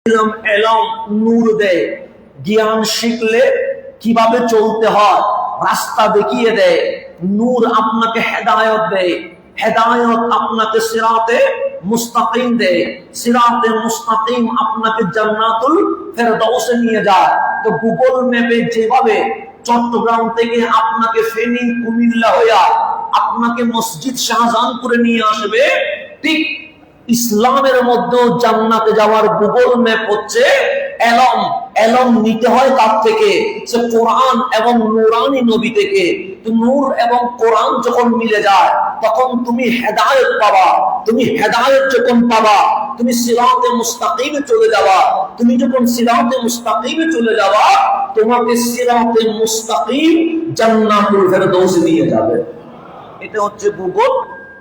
এলম নূর দেয়, জ্ঞান শিখলে কিভাবে চলতে হয় রাস্তা দেখিয়ে দেয়। নূর আপনাকে হেদায়ত দেয়, হেদায়ত আপনাকে সিরাতে মুস্তাকিম দেয়, সিরাতে মুস্তাকিম আপনাকে জান্নাতুল ফেরদাউসে নিয়ে যায়। তো গুগল ম্যাপে যেভাবে চট্টগ্রাম থেকে আপনাকে ফেনী কুমিল্লা হইয়া আপনাকে মসজিদ শাহজাহানপুরে নিয়ে আসবে, ঠিক ইসলামের মধ্যে জান্নাতে যাওয়ার গুগল ম্যাপ হচ্ছে এলম। এলম নিতে হয় কার থেকে? সে কোরআন এবং নূরানী নবী থেকে। তো নূর এবং কোরআন যখন মিলে যায় তখন তুমি হেদায়েত পাবা। তুমি হেদায়েত যখন পাবা তুমি সিরাতে মুস্তাকিমে চলে যাবা। তুমি যখন সিরাতে মুস্তাকিমে চলে যাবা তোমাকে সিরাতে মুস্তাকিম জান্নাতুল ফেরদাউসে নিয়ে যাবে। এটা হচ্ছে গুগল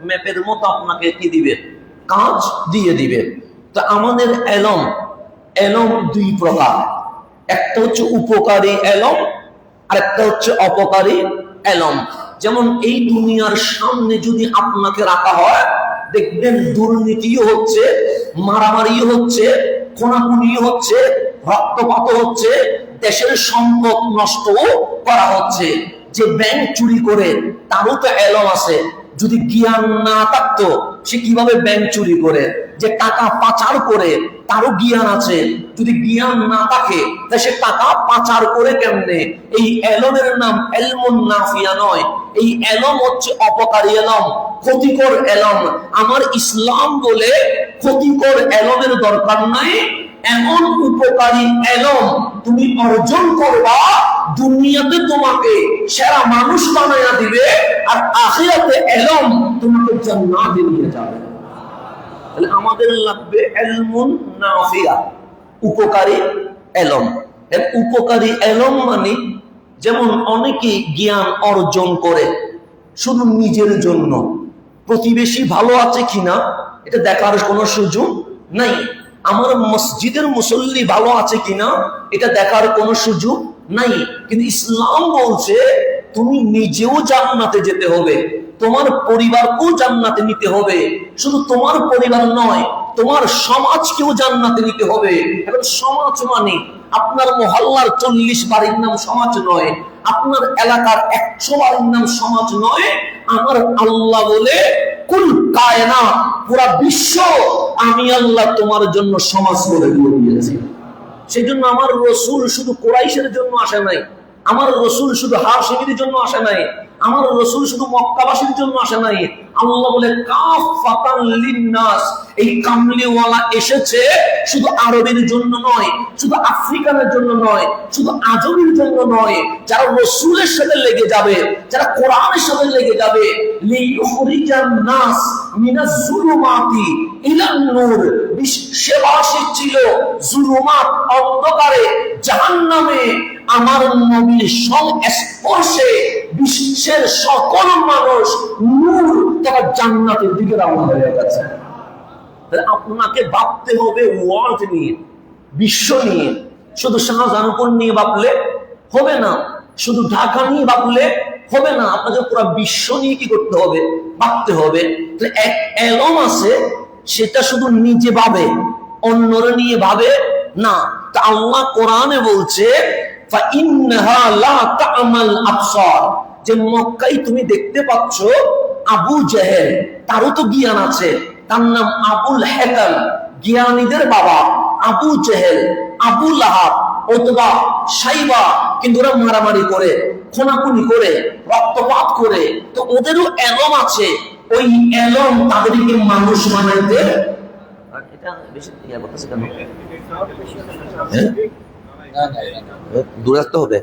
ম্যাপের মতো আপনাকে কি দিবে? কাজ দিয়ে দিবে। তো আমাদের এলম, এলম দুই প্রকার, একটা হচ্ছে উপকারী এলম আর একটা হচ্ছে অপকারী এলম। যেমন এই দুনিয়ার সামনে যদি আপনাকে রাখা হয় দেখবেন দুর্নীতিও হচ্ছে, মারামারিও হচ্ছে, খুনাখুনিও হচ্ছে, রক্তপাত হচ্ছে, দেশের সম্পদ নষ্টও করা হচ্ছে। যে ব্যাংক চুরি করে তারও তো এলম আছে, যদি জ্ঞান না থাকতো সে কিভাবে ব্যাংক চুরি করে? যে টাকা পাচার করে তারও জ্ঞান আছে, যদি জ্ঞান না থাকে তাহলে সে টাকা পাচার করে কেমনে? এই এলমের নাম এলমুন নাফিয়া নয়, এই এলম হচ্ছে অপকারী এলম, ক্ষতিকর এলম। আমার ইসলাম বলে ক্ষতিকর এলমের দরকার নাই, এমন উপকারী এলম তুমি অর্জন করবা দুনিয়াতে তোমাকে সেরা মানুষ বানায়া দিবে, আর আখিরাতে এলম তোমাকে জান্নাতে নিয়ে যাবে। তাহলে আমাদের লাগবে এলমুন নাফিয়া, উপকারী এলম। উপকারী এলম মানে যেমন অনেকে জ্ঞান অর্জন করে শুধু নিজের জন্য, প্রতিবেশী ভালো আছে কিনা এটা দেখার কোনো সুযোগ নাই, আমার মসজিদের মুসল্লি ভালো আছে কিনা এটা দেখার কোনো সুযোগ নাই। কিন্তু ইসলাম বলছে তুমি নিজেও জান্নাতে যেতে হবে, তোমার পরিবারকেও জান্নাতে নিতে হবে। শুধু তোমার পরিবার নয়, তোমার সমাজকেও জান্নাতে নিতে হবে। এখন সমাজ মানে আপনার মহল্লার 40 বাড়ির নাম সমাজ নয়, আপনার এলাকার 100 বাড়ির নাম সমাজ নয়। আমার আল্লাহ বলে কুল কায়নাত, পুরা বিশ্ব আমি আল্লাহ তোমার জন্য সমাজ করে দিয়েছি। সেই জন্য আমার রসুল শুধু কুরাইশের জন্য আসে নাই, আমার রসুল শুধু হাশিমের জন্য আসে নাই, আমার রসুল শুধু মক্কাবাসীর জন্য আসে নাই। আল্লাহ বলে কাফাতান লিন্নাস, এই কামলিওয়ালা এসেছে শুধু আরবের জন্য নয়, শুধু আফ্রিকানের জন্য নয়, শুধু আজমের জন্য নয়, যারা রসুলের সাথে লেগে যাবে, যারা কোরআনের সাথে লেগে যাবে। লিইখরিজান নাস মিনাজ জুলুমাতি ইলান নূর, বিশ্ববাসী ছিল জুলুমাত অন্ধকারে জাহান্নামে, আমার নবীর সংস্পর্শে বিশ্বের সকল মানুষ নূর তারা জান্নাতের দিকে রওনা হয়ে গেছে। আপনাকে ভাবতে হবে ওয়ার্ল্ড নিয়ে, বিশ্ব নিয়ে। শুধু শাহজাহানপুর নিয়ে ভাবলে হবে না, শুধু ঢাকা নিয়ে ভাবলে হবে না, আপনাকে পুরো বিশ্ব নিয়ে কি করতে হবে? ভাবতে হবে। এক এলম আছে, সেটা শুধু নিজে ভাবে, অন্যরা নিয়ে ভাবে না। তা আল্লাহ কোরআনে বলছে যে মক্কায় তুমি দেখতে পাচ্ছ আবু জেহেল, তারও তো জ্ঞান আছে, তার নাম আবুল হেকাল, জ্ঞানীদের বাবা। আবু জেহেল, আবু লাহাব অথবা সাইবা, কিন্তু ওরা মারামারি করে, খুনাখুনি করে, রক্তপাত করে। তো ওদেরও এলম আছে, ওই এলম তাদেরকে মানুষ বানাইতে। এটা বেশি কেন দূরে রাখতে হবে?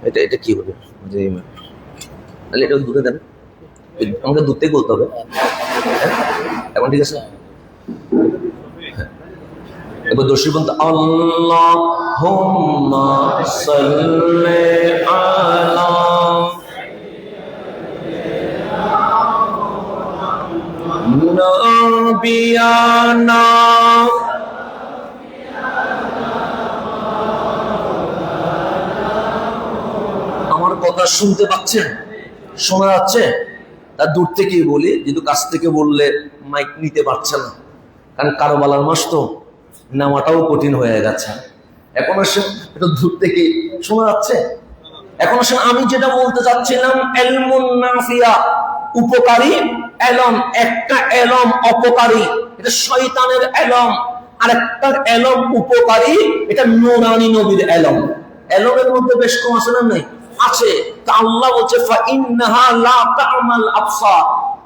এটা এটা কি হবে? তাহলে এটা দূরে দেন, আমাকে দূর থেকে বলতে হবে। এখন ঠিক আছে? এবার দর্শী বলতে আল্লাহুম্মা সাল্লি আলা নবিয়ানা। কথা শুনতে পাচ্ছেন? শোনা যাচ্ছে? তার দূর থেকে বলি, যেহেতু কাছ থেকে বললে মাইক নিতে পারছে না, কারণ কারবালার মাস তো নামাটাও কঠিন হয়ে গেছে। এখন আসেন, এটা দূর থেকে শোনা যাচ্ছে। এখন আসেন, আমি যেটা বলতে চাচ্ছিলাম, ইলমুন নাফিয়া উপকারী এলম, একটা এলম অপকারী, এটা শয়তানের এলম। আর একটা এলম উপকারী, এটা নূরানী নবীর এলম। এলমের মধ্যে বেশ কম আছে না? নেই, আছে। তা আল্লাহ বলছে ফাইন্নাহা লা তা'মাল আবসার,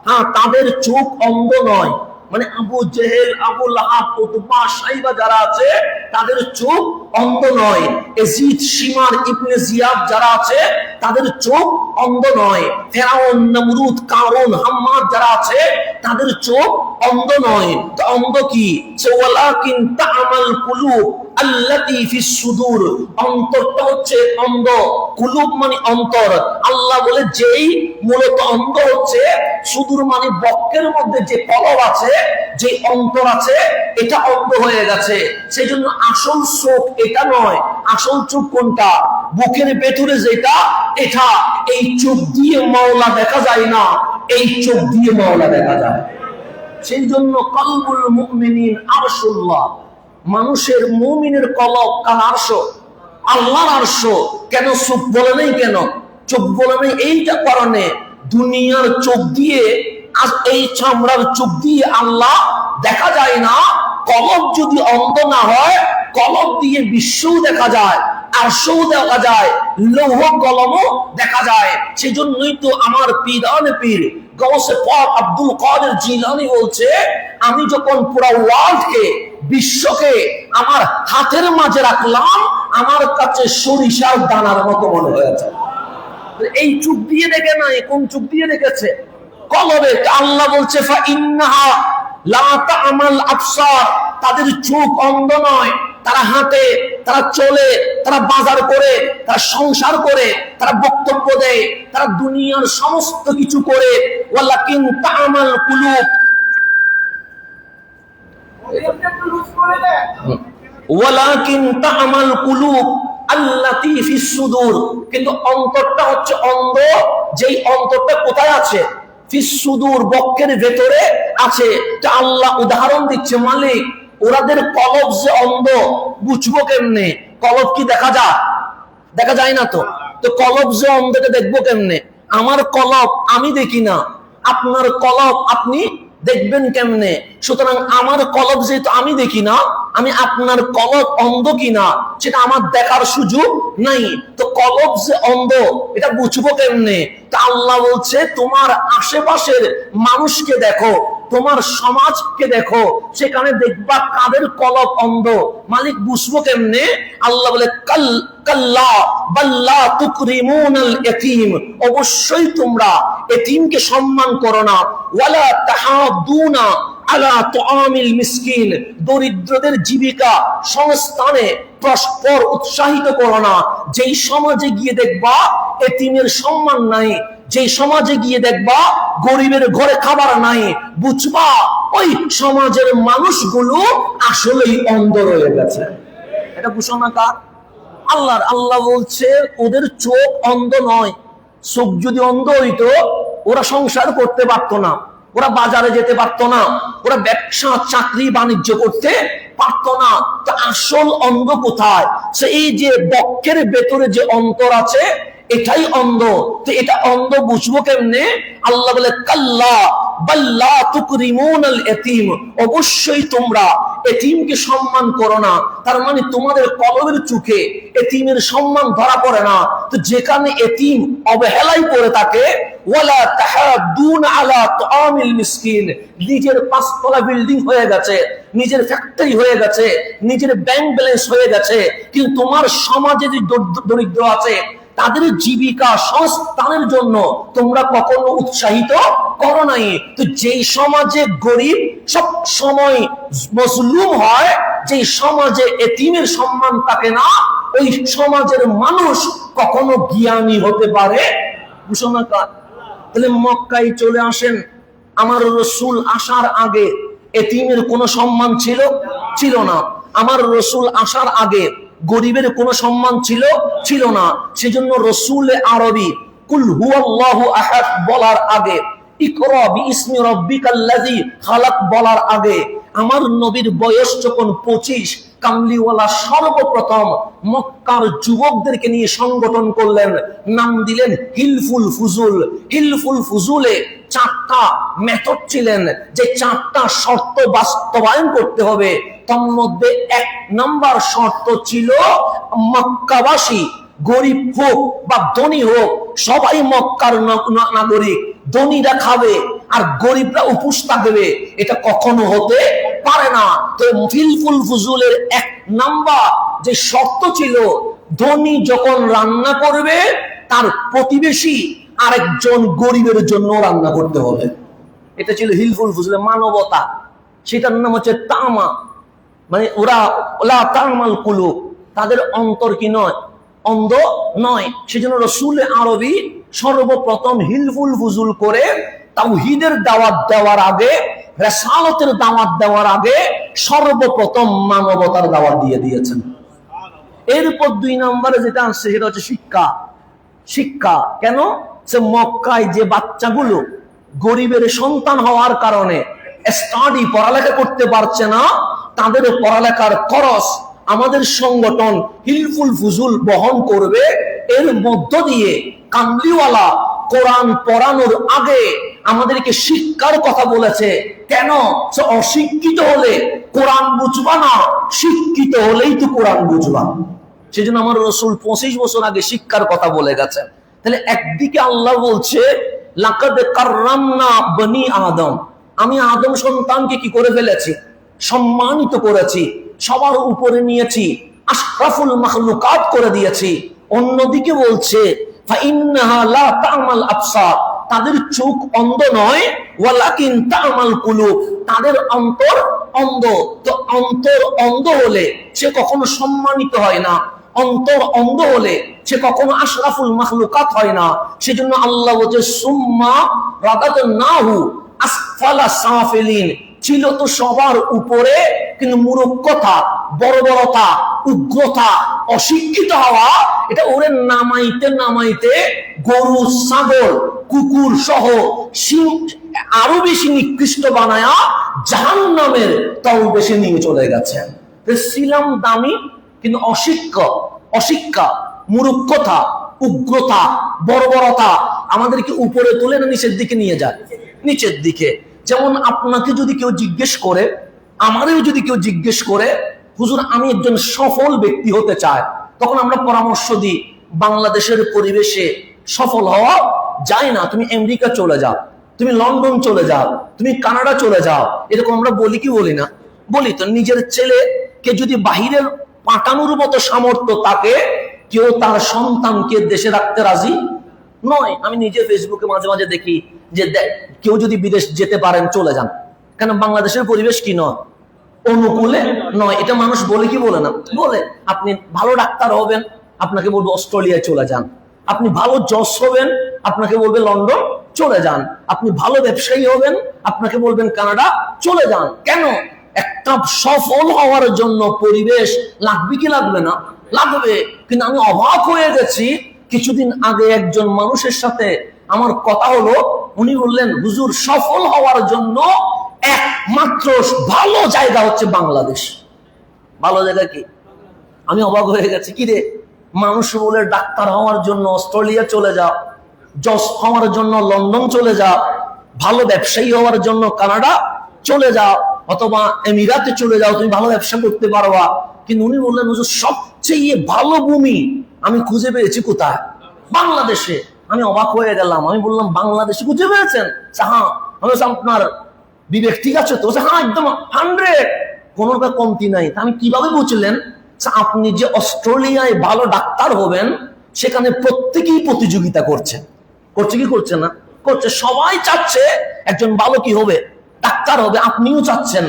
হ্যাঁ তাদের চোখ অন্ধ নয়। মানে আবু জেহেল, আবু লাহাব, উতবা, সাইবা যারা আছে তাদের চোখ অন্ধ নয়। এজিদ, শিমার, ইবনে জিয়াদ যারা আছে তাদের চোখ অন্ধ নয়। ফেরাউন, নমরুদ, কারুন, হাম্মাদ যারা আছে তাদের চোখ অন্ধ নয়। তো অন্ধ কি? ওয়ালাকিন তা'মাল কুলুব আল্লাতী ফিস সুদূর, অন্তরটা হচ্ছে অন্ধ। কুলুব মানে অন্তর। আল্লাহ বলে যেই মূলত অন্ধ হচ্ছে, সুদূর মানে বক্ষের মধ্যে যে কলব আছে, যে অন্তর আছে, এটা অন্ধ হয়ে গেছে। সেই জন্য আসল চোখ এটা নয়। আসল চোখ কোনটা? বুকের ভেতরে যেটা, এটা। এই চোখ দিয়ে মাওলা দেখা যায় না, এই চোখ দিয়ে মাওলা দেখা যায়। সেই জন্য কলবুল মুমিনিন আরশুল্লাহ, মানুষের মুমিনের কলব কার আরশ? আল্লাহর আরশ। কেন চোখ বলে নেই? কেন চোখ বলে নেই? এইটা কারণে দুনিয়ার চোখ দিয়ে, এই চামড়ার চোখ দিয়ে আল্লাহ দেখা যায় না। কলব যদি অন্ধ না হয়, কলব দিয়ে বিশ্বও দেখা যায়, আরশও দেখা যায়, লৌহ কলমও দেখা যায়। সেই জন্যই তো আমার পীরানে পীর গৌসে পাক আব্দুল কাদের জিলানী বলছে, আমি যখন পুরো ওয়ার্ল্ডকে, বিশ্বকে আমার হাতের মাঝে রাখলাম, আমার কাছে সরিষার দানার মতো মনে হয়েছে। এই চোখ দিয়ে দেখে নাই, কোন চোখ দিয়ে দেখেছে? কলবে। আল্লাহ বলছে ফাইন্নাহা লা তা'মাল আবসার, তাদের চোখ অন্ধ নয়। তারা হাঁটে, তারা চলে, তারা বাজার করে, তারা সংসার করে, তারা বক্তব্য দেয়, তারা দুনিয়ার সমস্ত কিছু করে। ওয়ালাকিন তা'মাল কুলুব, ওয়ালাকিন তা'মাল কুলুব আল্লাতী ফিস সুদূর, কিন্তু অন্তরটা হচ্ছে অন্ধ। যেই অন্তরটা কোথায় আছে? ফিস সুদূর, বক্ষের ভেতরে আছে। তা আল্লাহ উদাহরণ দিচ্ছে, মালিক ওরাদের কলব যে অন্ধ, বুঝবো কেমনে? কলব কি দেখা যায়? দেখা যায় না তো। তো কলব যে অন্ধকে দেখবো কেমনে? আমার কলব আমি দেখি না, আপনার কলব আপনি দেখবেন কেমনে? সুতরাং আমার কলব যেহেতু আমি দেখি না, আমি আপনার কলব অন্ধ কিনা সেটা আমার দেখার সুযোগ নাই। তো কলব যে অন্ধ, এটা বুঝবো কেমনে? তা আল্লাহ বলছে, তোমার আশেপাশের মানুষকে দেখো, তোমার সমাজকে দেখো, সেখানে দেখবা কাদের কলব অন্ধ। মালিক বুঝবো কেমনে? আল্লাহ বলে কাল্লা বাল্লা তুকরিমুনাল ইয়াতীম, অবশ্যই তোমরা এতিমকে সম্মান করো না। ওয়ালা তাহাদুনা আলা তুআমিল মিসকিন, দরিদ্রদের জীবিকা সংস্থানে পরস্পর উৎসাহিত করো না। যেই সমাজে গিয়ে দেখবা এতিমের সম্মান নাই, যেই সমাজে গিয়ে দেখবা গরিবের ঘরে খাবার নাই, বুঝবা ওই সমাজের মানুষগুলো আসলেই অন্ধ রয়ে গেছে। এটা ঘোষণা কার? আল্লাহর। আল্লাহ বলছে ওদের চোখ অন্ধ নয়। চোখ যদি অন্ধ হইতো, ওরা সংসার করতে পারতো না, ওরা বাজারে যেতে পারতো না, ওরা ব্যবসা চাকরি বাণিজ্য করতে পারতো না। তো আসল অন্ধ কোথায়? সেই যে বক্ষের ভেতরে যে অন্তর আছে, এটাই অন্ধ। তো এটা অন্ধ বুঝবো কেমনে? আল্লাহ বলে কাল্লা বাল্লা তুকরিমুনাল ইয়াতীম, অবশ্যই তোমরা এতিমকে সম্মান করো না। তার মানে তোমাদের কলবের চোখে এতিমের সম্মান ধরা পড়ে না। তো যেখানে এতিম অবহেলায় পড়ে থাকে, ওয়ালা তাহাদুন আলা তুআমিল মিসকিন, নিজের পাঁচতলা বিল্ডিং হয়ে গেছে, নিজের ফ্যাক্টরি হয়ে গেছে, নিজের ব্যাংক ব্যালেন্স হয়ে গেছে, কিন্তু তোমার সমাজে যে দরিদ্র আছে তাদের জীবিকা সংস্থানের জন্য তোমরা কখনো উৎসাহিত করো নাই। তো যেই সমাজে গরিব সব সময় মজলুম হয়, যেই সমাজে এতিমের সম্মান থাকে না, ওই সমাজের মানুষ কখনো জ্ঞানী হতে পারে ঘোষণা কার? তাহলে মক্কায় চলে আসেন, আমার রসুল আসার আগে এতিমের কোনো সম্মান ছিল? ছিল না। আমার রসুল আসার আগে গরিবের কোনো সম্মান ছিল? ছিল না। সেজন্য রসুল আরবি কুল হুয়াল্লাহু আহাদ বলার আগে, ইকরা বিইসমি রাব্বিকাল্লাযী খালাক বলার আগে আমার নবীর বয়স যখন 25, কামলিওয়ালা সর্বপ্রথম মক্কার যুবকদেরকে নিয়ে সংগঠন করলেন, নাম দিলেন হিলফুল ফুজুল। হিলফুল ফুজুলে 4টা মেথড ছিলেন, যে 4টা শর্ত বাস্তবায়ন করতে হবে। তার মধ্যে 1 নাম্বার শর্ত ছিল মক্কাবাসী, গরিব হোক বা ধনী হোক, সবাই মক্কার নাগরিক। ধনীরা খাবে আর গরিবরা উপোস থাকবে, এটা কখনো হতে পারে না। তো হিলফুল ফুজুলের 1 নাম্বার যে শর্ত ছিল, ধনী যখন রান্না করবে তার প্রতিবেশী আরেকজন গরিবের জন্য রান্না করতে হবে। এটা ছিল হিলফুল ফুজুলের মানবতা। সেটার নাম হচ্ছে তামা, মানে ওরা তামাল কুলুব, তাদের অন্তর কি নয়, অন্ধ নয়। সেজন্য রাসূল আরবি সর্বপ্রথম হিলফুল ফুজুল করে তাওহীদের দাওয়াত দেওয়ার আগে, রিসালাতের দাওয়াত দেওয়ার আগে সর্বপ্রথম মানবতার দাওয়াত দিয়ে দিয়েছেন। এরপর 2 নম্বরে যেটা আসছে সেটা হচ্ছে শিক্ষা। শিক্ষা কেন? সে মক্কায় যে বাচ্চাগুলো গরিবের সন্তান হওয়ার কারণে স্টাডি পড়ালেখা করতে পারছে না, তাদের পড়ালেখার খরচ আমাদের সংগঠন হিলফুল ফুজুল বহন করবে। এর মধ্য দিয়ে কামলিওয়ালা কোরআন পড়ানোর আগে আমাদেরকে শিক্ষার কথা বলেছে। কেন? সে অশিক্ষিত হলে কোরআন বুঝবা না, শিক্ষিত হলেই তো কোরআন বুঝবা। সেজন্য আমার রাসূল 25 বছর আগে শিক্ষার কথা বলে গেছেন। তাহলে একদিকে আল্লাহ বলছে লাকাদ কাররামনা বনি আদম, আমি আদম সন্তানকে কি করে ফেলেছি, সম্মানিত করেছি, সবার উপরে নিয়েছি, আশরাফুল মাখলুকাত করে দিয়েছি। অন্যদিকে বলছে ফাইন্নাহা লা তা'মাল আবসার, তাদের চোখ অন্ধ নয়, ওয়ালাকিন তা'মাল কুলুব, তাদের অন্তর অন্ধ। তো অন্তর অন্ধ হলে সে কখনো সম্মানিত হয় না, অন্তর অন্ধ হলে সে কখনো আশরাফুল মাখলুকাত হয় না। সেজন্য আল্লাহ বলছে সুম্মা রাদাদনাহু আসফালা সাফিলিন, ছিল তো সবার উপরে, কিন্তু মূর্খতা, বর্বরতা, উগ্রতা, অশিক্ষিত হওয়া, এটা ওরে নামাইতে নামাইতে গরু, ছাগল, কুকুর সহ আরো বেশি নিকৃষ্ট বানায়া জাহান্নামের তলদেশে নিয়ে চলে গেছেন। ছিলাম দামি কিন্তু অশিক্ষা, মূর্খতা, উগ্রতা, বর্বরতা আমাদেরকে উপরে তুলে না নিচের দিকে নিয়ে যায়, নিচের দিকে। যেমন আপনাকে যদি কেউ জিজ্ঞেস করে, আমারও যদি কেউ জিজ্ঞেস করে, হুজুর আমি একজন সফল ব্যক্তি হতে চাই, তখন আমরা পরামর্শ দিই বাংলাদেশের পরিবেশে সফল হওয়া যায় না, তুমি আমেরিকা চলে যাও, তুমি লন্ডন চলে যাও, তুমি কানাডা চলে যাও। এরকম আমরা বলি কি বলি না? বলি তো। নিজের ছেলেকে যদি বাহিরের পাঠানোর মতো সামর্থ্য থাকে, কেউ তার সন্তানকে দেশে রাখতে রাজি নয়। আমি নিজে ফেসবুকে মাঝে মাঝে দেখি যে কেউ যদি বিদেশ যেতে পারেন চলে যান, কেন? বাংলাদেশের পরিবেশ কি নয়, অনুকূলে নয়। এটা মানুষ বলে কি বলে না? বলে। আপনি ভালো ডাক্তার হবেন, আপনাকে বলবো অস্ট্রেলিয়ায় চলে যান। আপনি ভালো জজ হবেন, আপনাকে বলবে লন্ডন চলে যান। আপনি ভালো ব্যবসায়ী হবেন, আপনাকে বলবেন কানাডা চলে যান। কেন? একটা সফল হওয়ার জন্য পরিবেশ লাগবে কি লাগবে না? লাগবে। কিন্তু আমি অবাক হয়ে গেছি, কিছুদিন আগে একজন মানুষের সাথে আমার কথা হলো, উনি বললেন হুজুর সফল হওয়ার জন্য একমাত্র ভালো জায়গা হচ্ছে বাংলাদেশ। ভালো জায়গা কি? আমি অবাক হয়ে গেছি। কি রে, মানুষ বলে ডাক্তার হওয়ার জন্য অস্ট্রেলিয়া চলে যাও, জজ হওয়ার জন্য লন্ডন চলে যাও, ভালো ব্যবসায়ী হওয়ার জন্য কানাডা চলে যাও, অথবা এমিরাতে চলে যাও, তুমি ভালো ব্যবসা করতে পারবা। কিন্তু উনি বললেন হুজুর সবচেয়ে ভালো ভূমি আমি খুঁজে পেয়েছি কোথায়? বাংলাদেশে। আমি অবাক হয়ে গেলাম। আমি বললাম বাংলাদেশে খুঁজে পেয়েছেন? হ্যাঁ। আমি আপনার বিবেক ঠিক আছে তো? হ্যাঁ একদম 100, কোনো কমতি নাই। আমি কিভাবে বুঝলেন? আপনি যে অস্ট্রেলিয়ায় ভালো ডাক্তার হবেন, সেখানে প্রত্যেকেই প্রতিযোগিতা করছে। করছে কি করছে না? করছে। সবাই চাচ্ছে একজন ভালো কি হবে, ডাক্তার হবে। আপনিও চাচ্ছেন,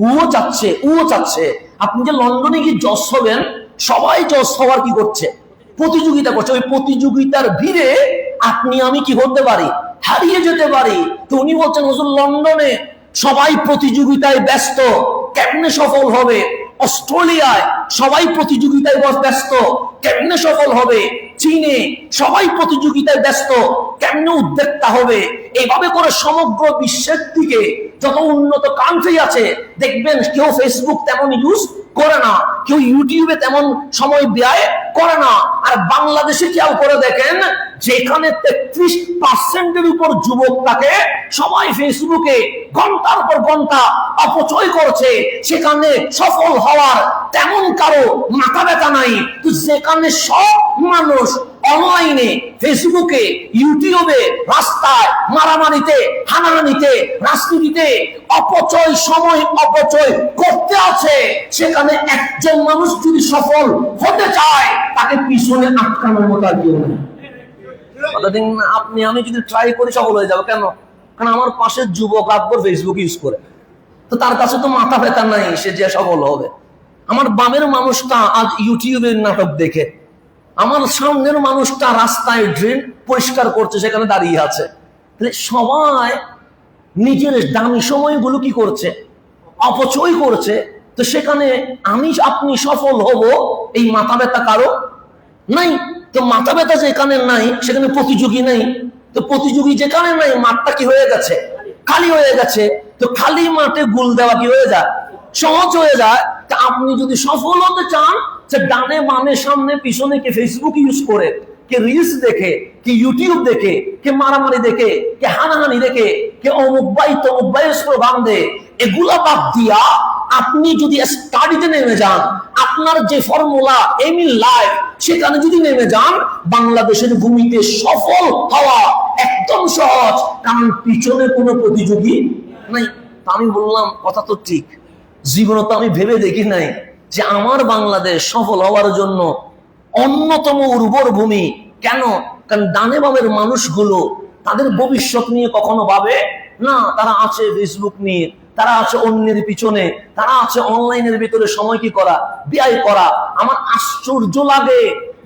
ও চাচ্ছে, ও চাচ্ছে। আপনি যে লন্ডনে গিয়ে জজ হবেন, সবাই জজ হওয়ার কি করছে, প্রতিযোগিতা করছে। ওই প্রতিযোগিতার ভিড়ে আপনি আমি কি করতে পারি, হারিয়ে যেতে পারি। তো উনি বলছেন হুজুর লন্ডনে সবাই প্রতিযোগিতায় ব্যস্ত, কেমনে সফল হবে? অস্ট্রেলিয়ায় সবাই প্রতিযোগিতায় ব্যস্ত, কেমনে সফল হবে? চীনে সবাই প্রতিযোগিতায় ব্যস্ত, কেমনে উদ্যোক্তা হবে। এইভাবে করে সমগ্র বিশ্বের দিকে যত উন্নত কান্ট্রি আছে দেখবেন কেউ ফেসবুক তেমন ইউজ করে না, কেউ ইউটিউবে তেমন সময় ব্যয় করে না। আর বাংলাদেশে খেয়াল করে দেখেন, যেখানে 33% উপর যুবক থাকে সবাই ফেসবুকে ঘন্টার পর ঘন্টা অপচয় করছে, সেখানে সফল হওয়ার তেমন কারো মাথা ব্যথা নাই। তো যেখানে সব মানুষ অনলাইনে, ফেসবুকে, ইউটিউবে, রাস্তায়, মারামারিতে, হানাহানিতে, রাজনীতিতে অপচয়, সময় অপচয় করতে আছে, সেখানে একজন মানুষ যদি সফল হতে চায় তাকে পিছনে আটকানোর মতো আর কেউ নেই। আপনি আমি যদি ট্রাই করি সফল হয়ে যাবো, কেন? কারণ আমার পাশের যুবক রাতভর ফেসবুক ইউজ করে, তো তার কাছে তো মাথা ব্যথা নাই সে যে সফল হবে। আমার বামের মানুষটা আজ ইউটিউবের নাটক দেখে, আমার সামনের মানুষটা রাস্তায় ড্রেন পরিষ্কার করছে, সেখানে দাঁড়িয়ে আছে। তাহলে সবাই নিজের দামি সময়গুলো কি করছে? অপচয় করছে। তো সেখানে আমি আপনি সফল হব, এই মাথা ব্যথা কারো নাই। তো মাথা ব্যথা যেখানে নাই সেখানে প্রতিযোগী নাই। তো প্রতিযোগী যেখানে নাই, মাঠটা কি হয়ে গেছে? খালি হয়ে গেছে। তো খালি মাঠে গোল দেওয়া কি হয়ে যায়? সহজ হয়ে যায়। তা আপনি যদি সফল হতে চান, যে ডানে বামে সামনে পিছনে কে ফেসবুক ইউজ করে, কে রিলস দেখে, কে ইউটিউব দেখে, কে মারামারি দেখে, কে হানাহানি দেখে, কে অমুক ভাই তমুক ভাইয়ের স্লোগান দেয়, এগুলা বাদ দিয়া আপনি যদি স্টাডিতে নেমে যান, আপনার যে ফর্মুলা এম ইন লাইফ সেখানে যদি নেমে যান, বাংলাদেশের ভূমিতে সফল হওয়া একদম সহজ, কারণ পিছনে কোনো প্রতিযোগী নাই। আমি বললাম কথা তো ঠিক, জীবনে তো আমি ভেবে দেখি নাই যে আমার বাংলাদেশ সফল হওয়ার জন্য অন্যতম উর্বর ভূমি। কেন? কারণ ডানে বামের মানুষগুলো তাদের ভবিষ্যৎ নিয়ে কখনো ভাবে না। তারা আছে ফেসবুক নিয়ে, তারা আছে অন্যের পিছনে, তারা আছে অনলাইনের ভিতরে সময় কি করা, ব্যয় করা। আমার আশ্চর্য লাগে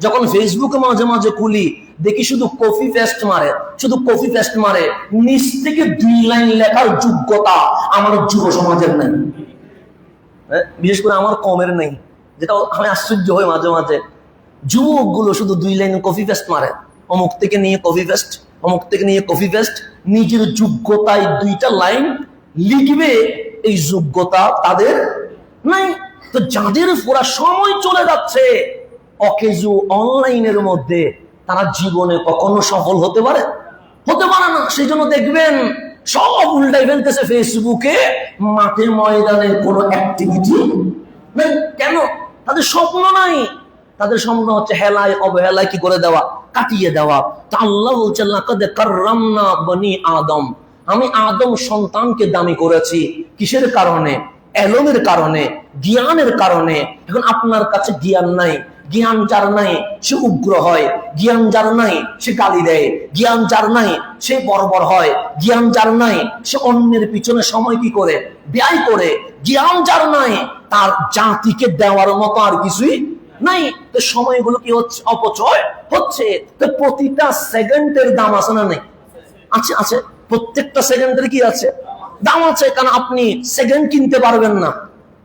যখন ফেসবুকে মাঝে মাঝে খুলি, দেখি শুধু কপি পেস্ট মারে, শুধু কপি পেস্ট মারে, নিচ থেকে 2 লাইন লেখার যোগ্যতা আমার যুব সমাজের নাই, বিশেষ করে আমার কমের নেই। যেটা আমি আশ্চর্য হই মাঝে মাঝে, যুবকগুলো শুধু 2 লাইন কপি পেস্ট মারে, অমুক থেকে নিয়ে কপি পেস্ট, অমুক থেকে নিয়ে কপি পেস্ট, নিজের যোগ্যতায় 2টা লাইন লিখবে, এই যোগ্যতা তাদের নাই। তো যাদের পুরা সময় চলে যাচ্ছে অকেজো অনলাইনের মধ্যে, তারা জীবনে কখনো সফল হতে পারে না। সেই জন্য দেখবেন সব উল্টাই ফেলতেছে ফেসবুকে, মাঠে ময়দানে কোনো অ্যাক্টিভিটি নেই। কেন? তাদের স্বপ্ন নাই। তাদের স্বপ্ন হচ্ছে হেলায় অবহেলায় কি করে দেওয়া, কাটিয়ে দেওয়া। তা আল্লাহ বলছেন লাকাদ কাররামনা বনি আদম, আমি আদম সন্তানকে দামি করেছি। কিসের কারণে? এলমের কারণে, জ্ঞানের কারণে। এখন আপনার কাছে জ্ঞান নাই, জ্ঞান যার নাই সে উগ্র হয়, জ্ঞান যার নাই সে গালি দেয়, জ্ঞান যার নাই সে বর্বর হয়, জ্ঞান যার নাই সে অন্যের পিছনে সময় কি করে, ব্যয় করে। জ্ঞান যার নাই তার জাতিকে দেওয়ার মতো আর কিছুই নাই। তো সময়গুলো কি হচ্ছে? অপচয় হচ্ছে। তো প্রতিটা সেকেন্ডের দাম আছে না নেই? আছে, আছে। প্রত্যেকটা সেকেন্ডের কি আছে? দাম আছে। কারণ আপনি সেকেন্ড কিনতে পারবেন না,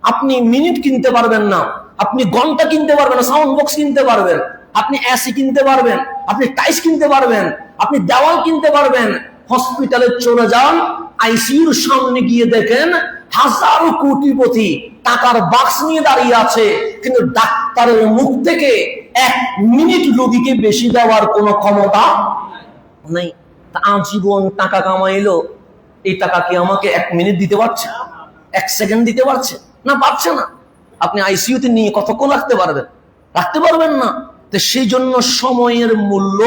আপনি মিনিট কিনতে পারবেন না, আপনি ঘন্টা কিনতে পারবেন না, সাউন্ড বক্স কিনতে পারবেন, আপনি এসি কিনতে পারবেন, আপনি টাইস কিনতে পারবেন, আপনি দেওয়াল কিনতে পারবেন। হসপিটালে চলে যান, আইসিইউর সামনে গিয়ে দেখেন হাজারো কোটিপতি টাকার বাক্স নিয়ে দাঁড়িয়ে আছে, কিন্তু ডাক্তারের মুখ থেকে 1 মিনিট রোগীকে বেশি দেওয়ার কোনো ক্ষমতা নেই। আজীবন টাকা কামাইলো, এই টাকা কি আমাকে 1 মিনিট দিতে পারছে? 1 সেকেন্ড দিতে পারছে না? পারছে না। আপনি আইসিইউতে নিয়ে কতক্ষণ রাখতে পারবেন? রাখতে পারবেন না। তো সেই জন্য সময়ের মূল্য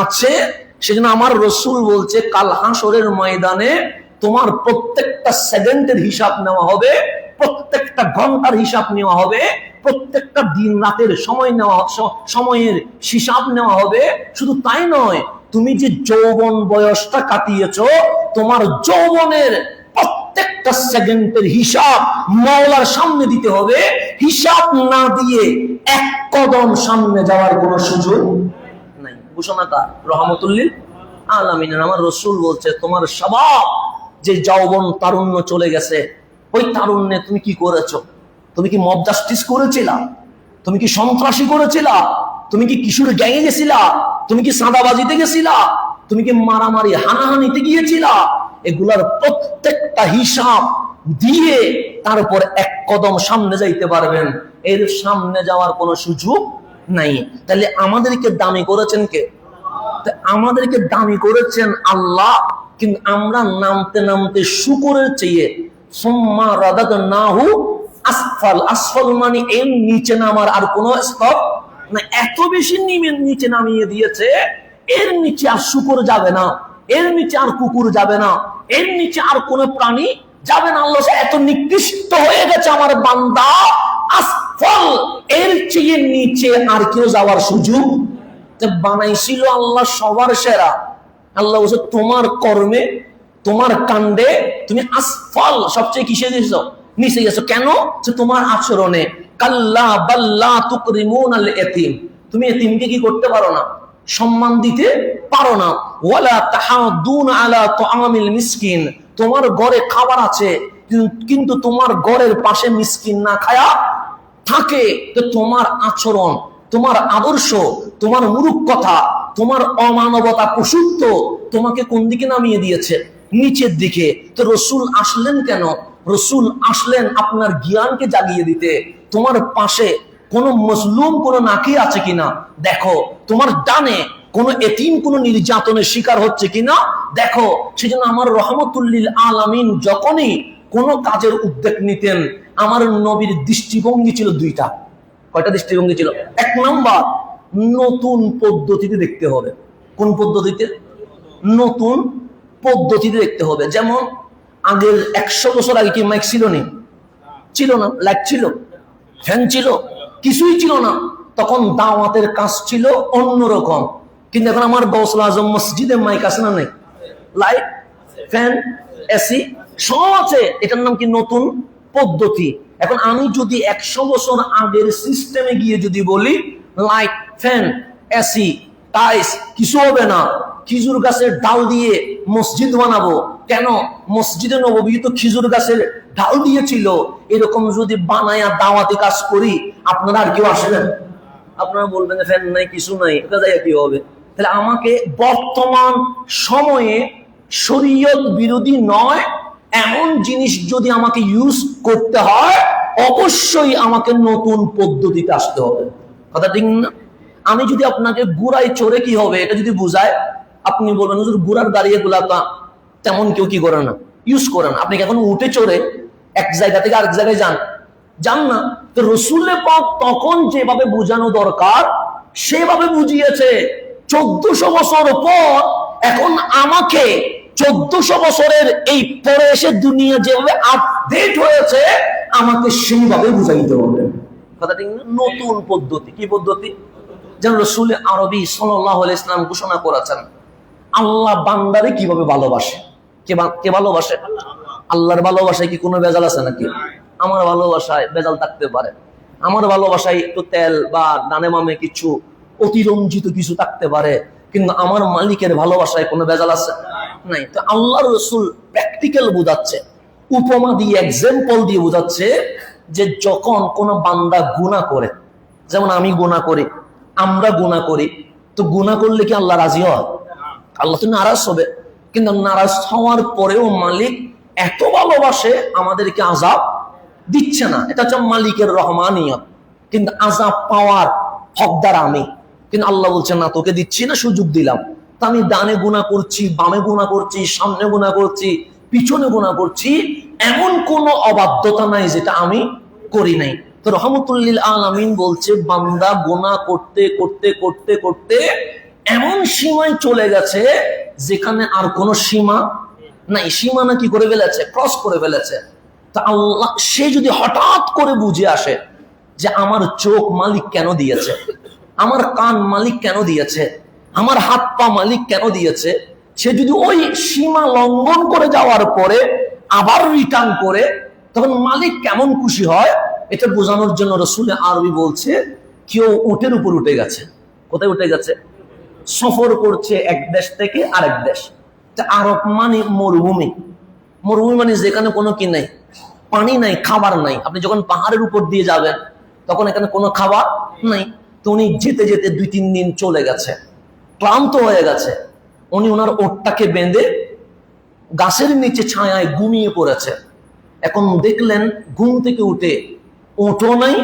আছে। সেজন্য আমার রাসূল বলছে কাল হাসরের ময়দানে তোমার প্রত্যেকটা সেকেন্ডের হিসাব নেওয়া হবে, প্রত্যেকটা ঘন্টার হিসাব নেওয়া হবে, প্রত্যেকটা দিন রাতের সময়ের হিসাব নেওয়া হবে। শুধু তাই নয়, তুমি যে যৌবন বয়সটা কাটিয়েছো, তোমার যৌবনের প্রত্যেকটা সেকেন্ডের হিসাব মাওলার সামনে দিতে হবে। হিসাব না দিয়ে 1 কদম সামনে যাওয়ার কোনো সুযোগ নাই। ঘোষণাটা রহমতুল্লিল আলামিন। আমার রাসূল বলছে তোমার শাবাব, যে যৌবন তারুণ্য চলে গেছে, ওই তারুণ্যে তুমি কি করেছো? তুমি কি মব জাস্টিস করেছিলা? তুমি কি সন্ত্রাসী করেছিলা? তুমি কি কিশোর গ্যাংয়ে গেছিলা? তুমি কি সাদাবাজিতে গেছিলা? তুমি কি মারামারি হানাহানিতে গিয়েছিলা? এগুলার প্রত্যেকটা হিসাব দিয়ে তারপর এক কদম সামনে যাইতে পারবেন। এর সামনে যাওয়ার কোনো সুযোগ নাই। তাহলে আমাদেরকে দামি করেছেন কে? আমাদেরকে দামি করেছেন আল্লাহ। কিন্তু আমরা নামতে নামতে শুকরের চেয়ে সুম্মা রাদাদনাহু আসফাল, আসফাল মানে এর নিচে নামার আর কোন স্তর না, এত বেশি নিচে নামিয়ে দিয়েছে, এর নিচে আর শুকর যাবে না, এর নিচে আর কুকুর যাবে না, এর নিচে আর কোন প্রাণী যাবে না। আল্লাহ এত নিকৃষ্ট হয়ে গেছে আমার বান্দা, আসফল এর চেয়ে নিচে আর কেউ যাওয়ার সুযোগ। বানাইছিল আল্লাহ সবার সেরা। আল্লাহ বলছে তোমার কর্মে, তোমার কাণ্ডে তুমি আসফল সবচেয়ে কিসে গেছো? নিচে গেছো। কেন? যে তোমার আচরণে। কাল্লা বাল্লা তুকরিমুনাল ইয়াতীম, তুমি এতিমকে কি করতে পারো না? সম্মান দিতে পারো না। ওয়ালা তাহাদুন আলা তুআমিল মিসকিন, তোমার ঘরে খাবার আছে কিন্তু তোমার ঘরের পাশে মিসকিন না খায়া থাকে। তো তোমার আচরণ, তোমার আদর্শ, তোমার মূর্খতা, তোমার অমানবতা, পশুত্ব তোমাকে কোন দিকে নামিয়ে দিয়েছে? নিচের দিকে। তো রসুল আসলেন কেন? রসুল আসলেন আপনার জ্ঞানকে জাগিয়ে দিতে। তোমার পাশে কোন মজলুম, কোন নাকি আছে কিনা দেখো, তোমার ডানে কোন এতিম, কোন নির্যাতনের শিকার হচ্ছে কিনা দেখো। সেজন্য আমার রহমতুল্লিল আলামিন যখনই কোন কাজের উদ্যোগ নিতেন, আমার নবীর দৃষ্টিভঙ্গি ছিল দুইটা। কয়টা দৃষ্টিভঙ্গি ছিল? এক নাম্বার, নতুন পদ্ধতিতে দেখতে হবে। কোন পদ্ধতিতে? নতুন পদ্ধতিতে দেখতে হবে। যেমন আগের 100 বছর আগে কি মাইক ছিল? ছিল না। লাইট ছিল, ফ্যান ছিল, কিছুই ছিল না। তখন দাওয়াতের কাজ ছিল অন্যরকম। কিন্তু এখন আমার গৌসুল আজম মসজিদে মাইক আছে না? নাই। লাইট, ফ্যান, এসি সব আছে। এটার নাম কি? নতুন পদ্ধতি। এখন আমি যদি 100 বছর আগের সিস্টেমে গিয়ে যদি বলি লাইট, ফ্যান, এসি, টাইলস কিছু হবে না, খেজুর গাছের ডাল দিয়ে মসজিদ বানাবো, কেন? মসজিদে নববী তো খেজুর গাছের ডাল দিয়েছিল। এরকম যদি বানায়া দাওয়াতি কাজ করি, আপনারা আর কেউ আসবেন? আপনারা বলবেন ফ্যান নাই, কিছু নাই, এটা কি হবে? তাহলে আমাকে বর্তমান সময়ে শরীয়ত বিরোধী নয় এমন জিনিস যদি আমাকে ইউজ করতে হয়, অবশ্যই আমাকে নতুন পদ্ধতিতে আসতে হবে। কথা ঠিক না? আমি যদি আপনাকে গুড়ায় চড়ে কি হবে এটা যদি বুঝায়, আপনি বলবেন হুজুর গুড়ার দাঁড়িয়ে গুলাতা তেমন কেউ কি করে না, ইউজ করে না। আপনি এখন উঠে চড়ে এক জায়গা থেকে আরেক জায়গায় যান না। তো রসুলের পাক তখন যেভাবে বুঝানো দরকার সেভাবে বুঝিয়েছে। 1400 বছর পর এখন আমাকে 1400 বছরের এই পরে এসে দুনিয়া যেভাবে আপডেট হয়েছে, আমাকে সেইভাবে বুঝাইতে হবে। কথা ঠিক না? নতুন পদ্ধতি। কি পদ্ধতি? যেন রসুল আরবি সাল্লাল্লাহু আলাইহি ওয়াসাল্লাম ঘোষণা করেছেন, আল্লাহ বান্দারে কিভাবে ভালোবাসে। কে ভালোবাসে? আল্লাহর ভালোবাসায় কি কোনো ভেজাল আছে নাকি? আমার ভালোবাসায় ভেজাল থাকতে পারে। আমার ভালোবাসায় একটু তেল বা ডানে মামে কিছু অতিরঞ্জিত কিছু থাকতে পারে, কিন্তু আমার মালিকের ভালোবাসায় কোনো ভেজাল আছে নাই। তো আল্লাহর রসুল প্র্যাকটিক্যাল বোঝাচ্ছে, উপমা দিয়ে, এক্সাম্পল দিয়ে বোঝাচ্ছে যে যখন কোনো বান্দা গুনাহ করে, যেমন আমি গুনাহ করি, আমরা গুনাহ করি, তো গুনাহ করলে কি আল্লাহ রাজি হয়? আল্লাহ তো নারাজ হবে। কিন্তু নারাজ হওয়ার পরেও মালিক এত ভালোবাসে, আমাদেরকে আযাব দিচ্ছে না। এটা হচ্ছে মালিকের রহমানিয়ত। কিন্তু আযাব পাওয়ার হকদার আমি। কিন্তু আল্লাহ বলছেন না, তোকে দিচ্ছি না, সুযোগ দিলাম। তা আমি ডানে গুনাহ করছি, বামে গুনাহ করছি, সামনে গুনাহ করছি, পিছনে গুনাহ করছি, এমন কোন অবাধ্যতা নাই যেটা আমি করি নাই। তো রহমতুল্লিল আলামিন বলছে, বান্দা গুনাহ করতে করতে করতে করতে এমন সীমায় চলে গেছে যেখানে আর কোনো সীমা নাই। সীমানা কি করে ফেলেছে? ক্রস করে ফেলেছে। তা আল্লাহ সে যদি হঠাৎ করে বুঝে আসে যে আমার চোখ মালিক কেন দিয়েছে, আমার কান মালিক কেন দিয়েছে, আমার হাত পা মালিক কেন দিয়েছে, সে যদি ওই সীমা লঙ্ঘন করে যাওয়ার পরে আবার রিটার্ন করে, তখন মালিক কেমন খুশি হয় এটা বোঝানোর জন্য রসুল আরবি বলছে, কেউ উটের উপর উঠে গেছে। কোথায় উঠে গেছে? সফর করছে এক দেশ থেকে আরেক দেশ। আরব মানে মরুভূমি। মরুভূমি মানে যেখানে কোনো কি নাই, পানি নাই, খাবার নাই। আপনি যখন পাহাড়ের উপর দিয়ে যাবেন তখন এখানে কোনো খাবার নাই। তো উনি যেতে যেতে 2-3 দিন চলে গেছে, ক্লান্ত হয়ে গেছে। উনি ওনার ওটটাকে বেঁধে গাছের নিচে ছায়ায় ঘুমিয়ে পড়েছে। এখন দেখলেন ঘুম থেকে উঠে ওটও নাই,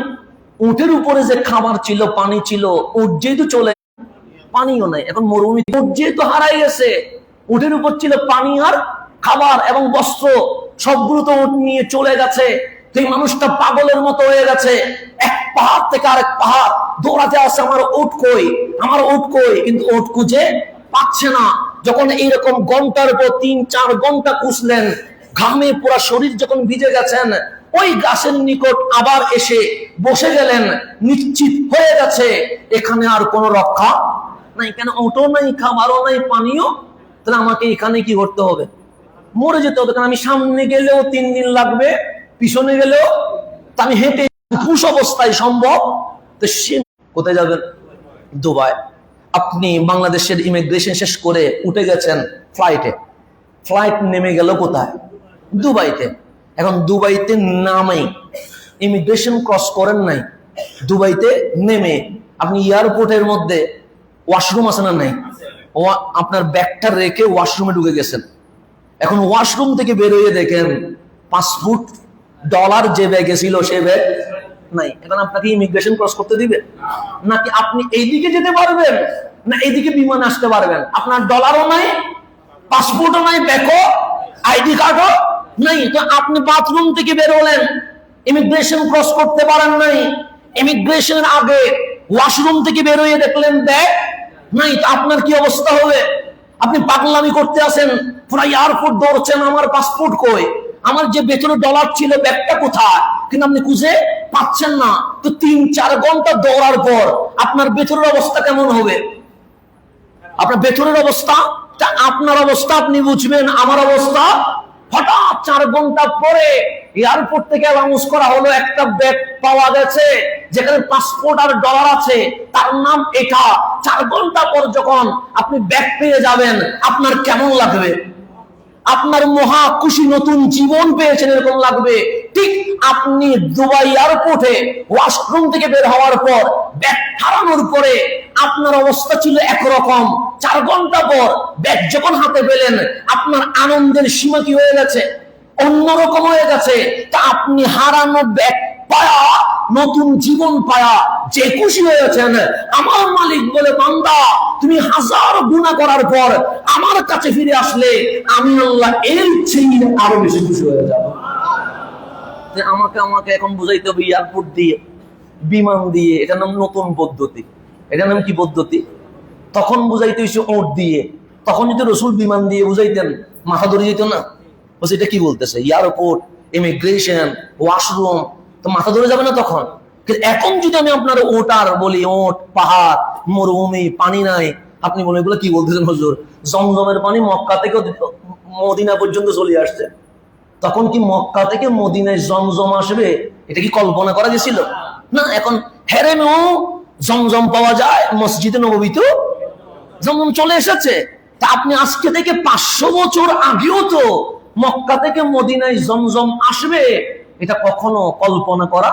উটের উপরে যে খাবার ছিল, পানি ছিল, উট যেহেতু চলে, পানিও নাই। এখন মরুভূমি, উট যেহেতু হারাই গেছে, উটের উপর ছিল পানি আর খাবার এবং বস্ত্র, সবগুলো তো উট নিয়ে চলে গেছে। এই মানুষটা পাগলের মতো হয়ে গেছে, এক পাহাড় থেকে আরেক পাহাড় দৌড়াতে আসছে, আমার উট কই, আমার উট কই, কিন্তু উট খুঁজে পাচ্ছে না। যখন এইরকম ঘন্টার পর 3-4 ঘন্টা খুঁজলেন, ঘামে পুরা শরীর যখন ভিজে গেছেন, ওই গাছের নিকট আবার এসে বসে গেলেন, নিশ্চিত হয়ে গেছে এখানে আর কোনো রক্ষা নাই। কেন? ওটো নাই, খাবারও নাই, পানিও। তাহলে আমাকে এখানে কি করতে হবে? মরে যেতে হবে। কারণ আমি সামনে গেলেও 3 দিন লাগবে, পিছনে গেলেও আমি হেঁটে হুশ অবস্থায় সম্ভব। তো সে কোথায় যাবেন? দুবাই। আপনি বাংলাদেশের ইমিগ্রেশন শেষ করে উঠে গেছেন ফ্লাইটে, ফ্লাইট নেমে গেল কোথায়? দুবাইতে। এখন দুবাইতে নামেই ইমিগ্রেশন ক্রস করেন নাই, দুবাইতে নেমে আপনি এয়ারপোর্টের মধ্যে ওয়াশরুম আছে না নাই? আপনার ব্যাগটা রেখে ওয়াশরুমে ঢুকে গেছেন। এখন ওয়াশরুম থেকে বেরোয় দেখেন $5 যে ব্যাগে ছিল সে ব্যাগ নাই। এখন আপনাকে ইমিগ্রেশন ক্রস করতে দিবে? নাকি আপনি এইদিকে যেতে পারবেন না এইদিকে বিমানে আসতে পারবেন? আপনার ডলারও নাই, পাসপোর্টও নাই, ব্যাগও, আইডি কার্ডও নাই। তো আপনি বাথরুম থেকে বেরোলেন, ইমিগ্রেশন ক্রস করতে পারেন নাই। ইমিগ্রেশনের আগে ওয়াশরুম থেকে বেরোয় দেখলেন ব্যাগ নাই, তো আপনার কি অবস্থা হবে? আপনি পাগলামি করতে আসেন, পুরো এয়ারপোর্ট দৌড়ছেন, আমার পাসপোর্ট কই, আমার যে ভেতরে ডলার ছিল ব্যাগটা কোথায়, কিন্তু আপনি খুঁজে পাচ্ছেন না। তো 3-4 ঘন্টা দৌড়ার পর আপনার ভেতরের অবস্থা কেমন হবে? আপনার ভেতরের অবস্থা, আপনার অবস্থা আপনি বুঝবেন, আমার অবস্থা। হঠাৎ 4 ঘন্টা পরে এয়ারপোর্ট থেকে অ্যানাউন্স করা হলো একটা ব্যাগ পাওয়া গেছে যেখানে পাসপোর্ট আর ডলার আছে, তার নাম এটা। 4 ঘন্টা পর যখন আপনি ব্যাগ পেয়ে যাবেন, আপনার কেমন লাগবে? আপনার মহা খুশি, নতুন জীবন পেয়েছেন এরকম লাগবে। ঠিক আপনি দুবাই এয়ারপোর্টে ওয়াশরুম থেকে বের হওয়ার পর ব্যাগ হারানোর পরে আপনার অবস্থা ছিল একরকম, 4 ঘন্টা পর ব্যাগ যখন হাতে পেলেন, আপনার আনন্দের সীমা কি হয়ে গেছে? অন্যরকম হয়ে গেছে। তা আপনি হারানো ব্যাগ পায়া, নতুন জীবন পায়া যে খুশি হয়েছেন, আমার মালিক বলে, বান্দা তুমি 1000 গুনাহ করার পর আমার কাছে ফিরে আসলে আমি আল্লাহ এর চেয়ে আরো বেশি খুশি হয়ে যাব। আমাকে এখন বুঝাইতে হবে এয়ারপোর্ট দিয়ে, বিমান দিয়ে, এটার নাম নতুন পদ্ধতি। এটার নাম কি পদ্ধতি? তখন বুঝাইতে হয়েছে ওট দিয়ে। তখন যদি রসুল বিমান দিয়ে বুঝাইতেন, মাথা ধরে যেত না। বলছে এটা কি বলতেছে? এয়ারপোর্ট, ইমিগ্রেশন, ওয়াশরুম, তো মাথা ধরে যাবে না তখন? কিন্তু এখন যদি আমি আপনার ওট আর বলি, ওট, পাহাড়, মরুভূমি, পানি নাই, আপনি বলেন এগুলো কি বলতেছেন হুজুর? জমজমের পানি মক্কা থেকে মদিনা পর্যন্ত চলে আসছে। তখন কি মক্কা থেকে মদিনায় জমজম আসবে, এটা কি কল্পনা করা গেছিল? না। এখন হেরেমেও জমজম পাওয়া যায়, মসজিদে নববীতেও জমজম চলে এসেছে। তা আপনি আজকে থেকে 500 বছর আগেও তো মক্কা থেকে মদিনায় জমজম আসবে, এটা কখনো কল্পনা করা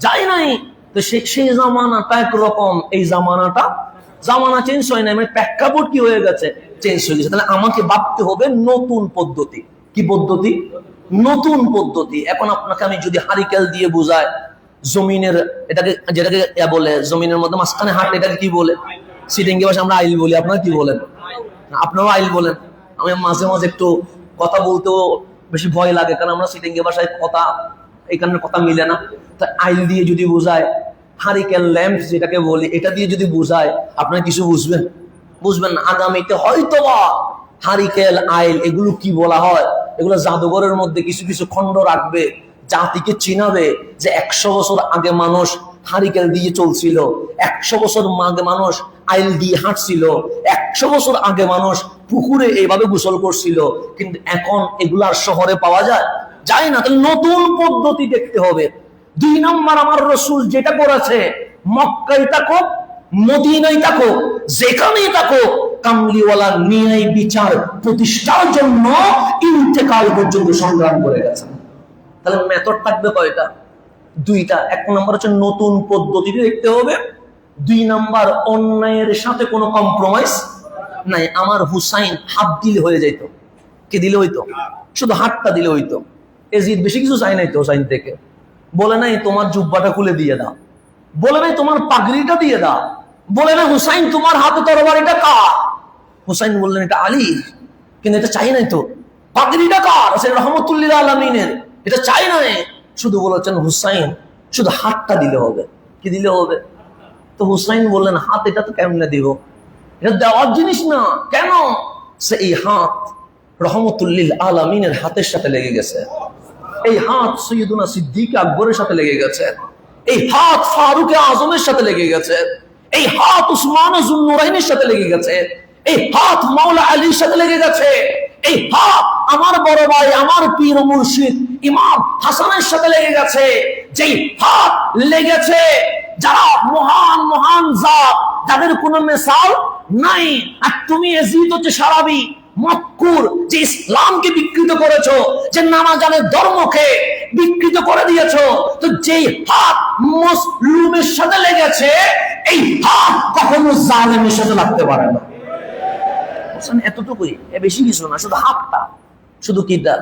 যায় নাই। তো সেই জামানাটা একরকম, এই জামানা চেঞ্জ হয় না, মানে প্রেক্ষাপট কি হয়ে গেছে? চেঞ্জ হয়ে গেছে। তাহলে আমাকে ভাবতে হবে নতুন পদ্ধতি। কি পদ্ধতি? নতুন পদ্ধতি। এখন আপনাকে আমি যদি হারিকেল দিয়ে বুঝাই, জমিনের এটাকে, যেটাকে বলে জমিনের মধ্যে মাঝখানে হাট, এটাকে কি বলে? সিটিংগে ভাষা আমরা আইল বলি। আপনারা কি বলেন? আপনারাও আইল বলেন। আমি মাঝে মাঝে একটু কথা বলতেও বেশি ভয় লাগে, কারণ আমরা সিটিংগে ভাষায় কথা, এখানে কথা মিলে না। তা আইল দিয়ে যদি বুঝায়, হারিকেল ল্যাম্প যেটাকে বলি, এটা দিয়ে যদি বুঝায়, আপনারা কিছু বুঝবেন না। আগামীতে হয়তোবা হারিকেল, আইল এগুলো কি বলা হয়, এগুলো জাদুঘরের মধ্যে কিছু কিছু খণ্ড রাখবে, জাতিকে চিনাবে যে 100 বছর আগে মানুষ হারিকেল দিয়ে চলছিল, 100 বছর আগে মানুষ আইল দিয়ে হাঁটছিল, 100 বছর আগে মানুষ পুকুরে এইভাবে গোসল করছিল। কিন্তু এখন এগুলার শহরে পাওয়া যায় না। তাহলে নতুন পদ্ধতি দেখতে হবে। 2 নম্বর, আমার রসুল যেটা করেছে, মক্কায় থাকো, মদিনায় থাকো, যেখানেই থাকো, কামলিওয়ালা ন্যায় বিচার প্রতিষ্ঠার জন্য ইন্তেকাল পর্যন্ত সংগ্রাম করে গেছেন। তাহলে মেথড থাকবে কয়টা? 2টা। 1 নম্বর হচ্ছে নতুন পদ্ধতি দেখতে হবে, 2 নাম্বার, অন্যায়ের সাথে কোনো কম্প্রোমাইজ নাই। আমার হুসাইন হাত দিলে হয়ে যাইতো, কি দিলে হইতো? শুধু হাতটা দিলে হইতো। এজিদ বেশি কিছু চাই নাই তো হুসাইন থেকে। বলে নাই তোমার জুব্বাটা খুলে দিয়ে দাও, বলে নাই তোমার পাগড়িটা দিয়ে দাও, বলে না হুসাইন তোমার হাতে তরবারিটা কার? হুসাইন বললেন এটা আলীর, কিন্তু এটা চাই নাই তো। পাগড়িটা কার? রহমতুল্লিল আলমিনের, এটা চাই নাই। শুধু বলেছেন হুসাইন শুধু হাতটা দিলে হবে। কি দিলে হবে? তো হুসাইন বললেন হাত এটা তো কেমনে দিব, এটা দেওয়ার জিনিস না। কেন? সে এই হাত রহমতুল্লিল আলমিনের হাতের সাথে লেগে গেছে, এই হাত সৈয়দুনা সিদ্দিক আকবরের সাথে লেগে গেছে, এই হাত ফারুক আজমের সাথে লেগে গেছে, এই হাত উসমান যুন্নুরাইনের সাথে লেগে গেছে, এই হাত মাওলা আলীর সাথে লেগে গেছে, এই হাত আমার বড় ভাই আমার পীর ও মুর্শিদ ইমাম হাসানের সাথে লেগে গেছে। যেই হাত লেগেছে যারা মহান মহান জাত, যাদের কোনো মিসাল নাই। আর তুমি এজিদ হচ্ছে সারাবি মক্কুর, যে ইসলামকে বিকৃত করেছো, যে নামাজানের ধর্মকে বিকৃত করে দিয়েছো, তো যেই হাত মুসলিমের সাথে লেগেছে এই হাত কখনো জালেমের সাথে লাগতে পারে না। এতটুকুই, বেশি কিছু না, শুধু হাতটা। শুধু কিটা?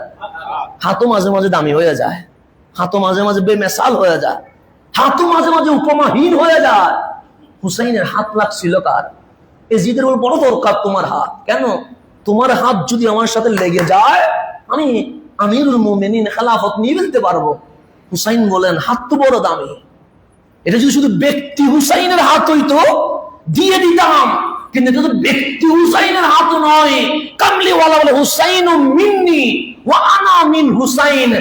হাতও মাঝে মাঝে দামি হয়ে যায়, হাতও মাঝে মাঝে বেমেসাল হয়ে যায়, হাতও মাঝে মাঝে উপমাহীন হয়ে যায়। হুসাইনের হাত লাগছিল কার? এজিদের বড় দরকার তোমার হাত। কেন? তোমার হাত যদি আমার সাথে লেগে যায় আমি আমিরুল মুমিনিন খেলাফত নিয়ে ফেলতে পারবো। হুসাইন বলেন হাত তো বড় দামি, এটা যদি শুধু ব্যক্তি হুসাইনের হাত হইতো দিয়ে দিতাম, কিন্তু এটা তো ব্যক্তি হুসাইনের হাত নয়। কামলিওয়ালা বলে হুসাইন মিন্নি ওয়া আনা মিন হুসাইন,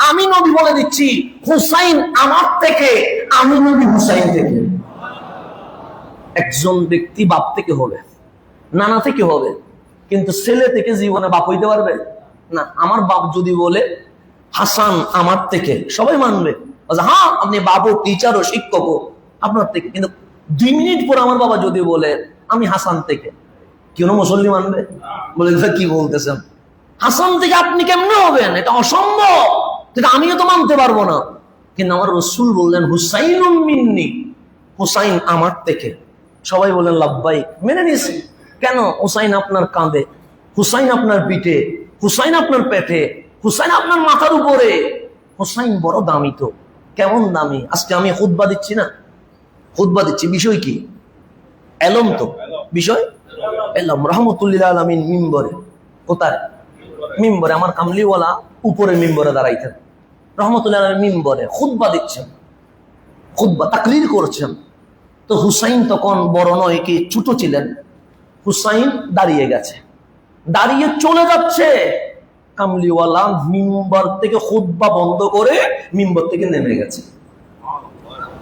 আমি নবী বলে দিচ্ছি হুসাইন আমার থেকে, আমি নবী হুসাইন থেকে। একজন ব্যক্তি বাপ থেকে হবে, নানা থেকে হবে, কিন্তু ছেলে থেকে জীবনে বাপ হইতে পারবে না। আমার বাপ যদি বলে হাসান আমার থেকে, সবাই মানবে, হ্যাঁ আপনি বাবু টিচার ও শিক্ষক আপনার থেকে। কিন্তু 2 মিনিট পর আমার বাবা যদি বলে আমি হাসান থেকে, কেন মুসল্লি মানবে? বলে কি বলতেছেন, হাসান থেকে আপনি কেমনে হবেন? এটা অসম্ভব, এটা আমিও তো মানতে পারবো না। কিন্তু আমার রসুল বললেন হুসাইন মিন্নি, হুসাইন আমার থেকে। সবাই বলেন লাব্বাইক, মেনে নিয়েছি। কেন? হুসাইন আপনার কাঁধে, হুসাইন আপনার পিঠে, হুসাইন আপনার পেটে, হুসাইন আপনার মাথার উপরে। হুসাইন বড় দামি তো। কেমন দামি? আজকে আমি খুতবা দিচ্ছি না, খুতবা দিচ্ছি, বিষয় কি? এলম তো বিষয়, এলম। রহমতুল্লিল আলামিন মিম্বরে, কোথায়? মিম্বরে। আমার কামলিওয়ালা উপরে মিম্বরে দাঁড়াইতেন, রহমতুল্লাহ আলামিন মিম্বরে খুতবা দিচ্ছেন, খুতবা তাকরির করছেন। তো হুসাইন তখন বড় নয় কি ছোট ছিলেন। হুসাইন দাঁড়িয়ে গেছে, দাঁড়িয়ে চলে যাচ্ছে। কামলিওয়ালা মিম্বর থেকে খুতবা বন্ধ করে মিম্বর থেকে নেমে গেছে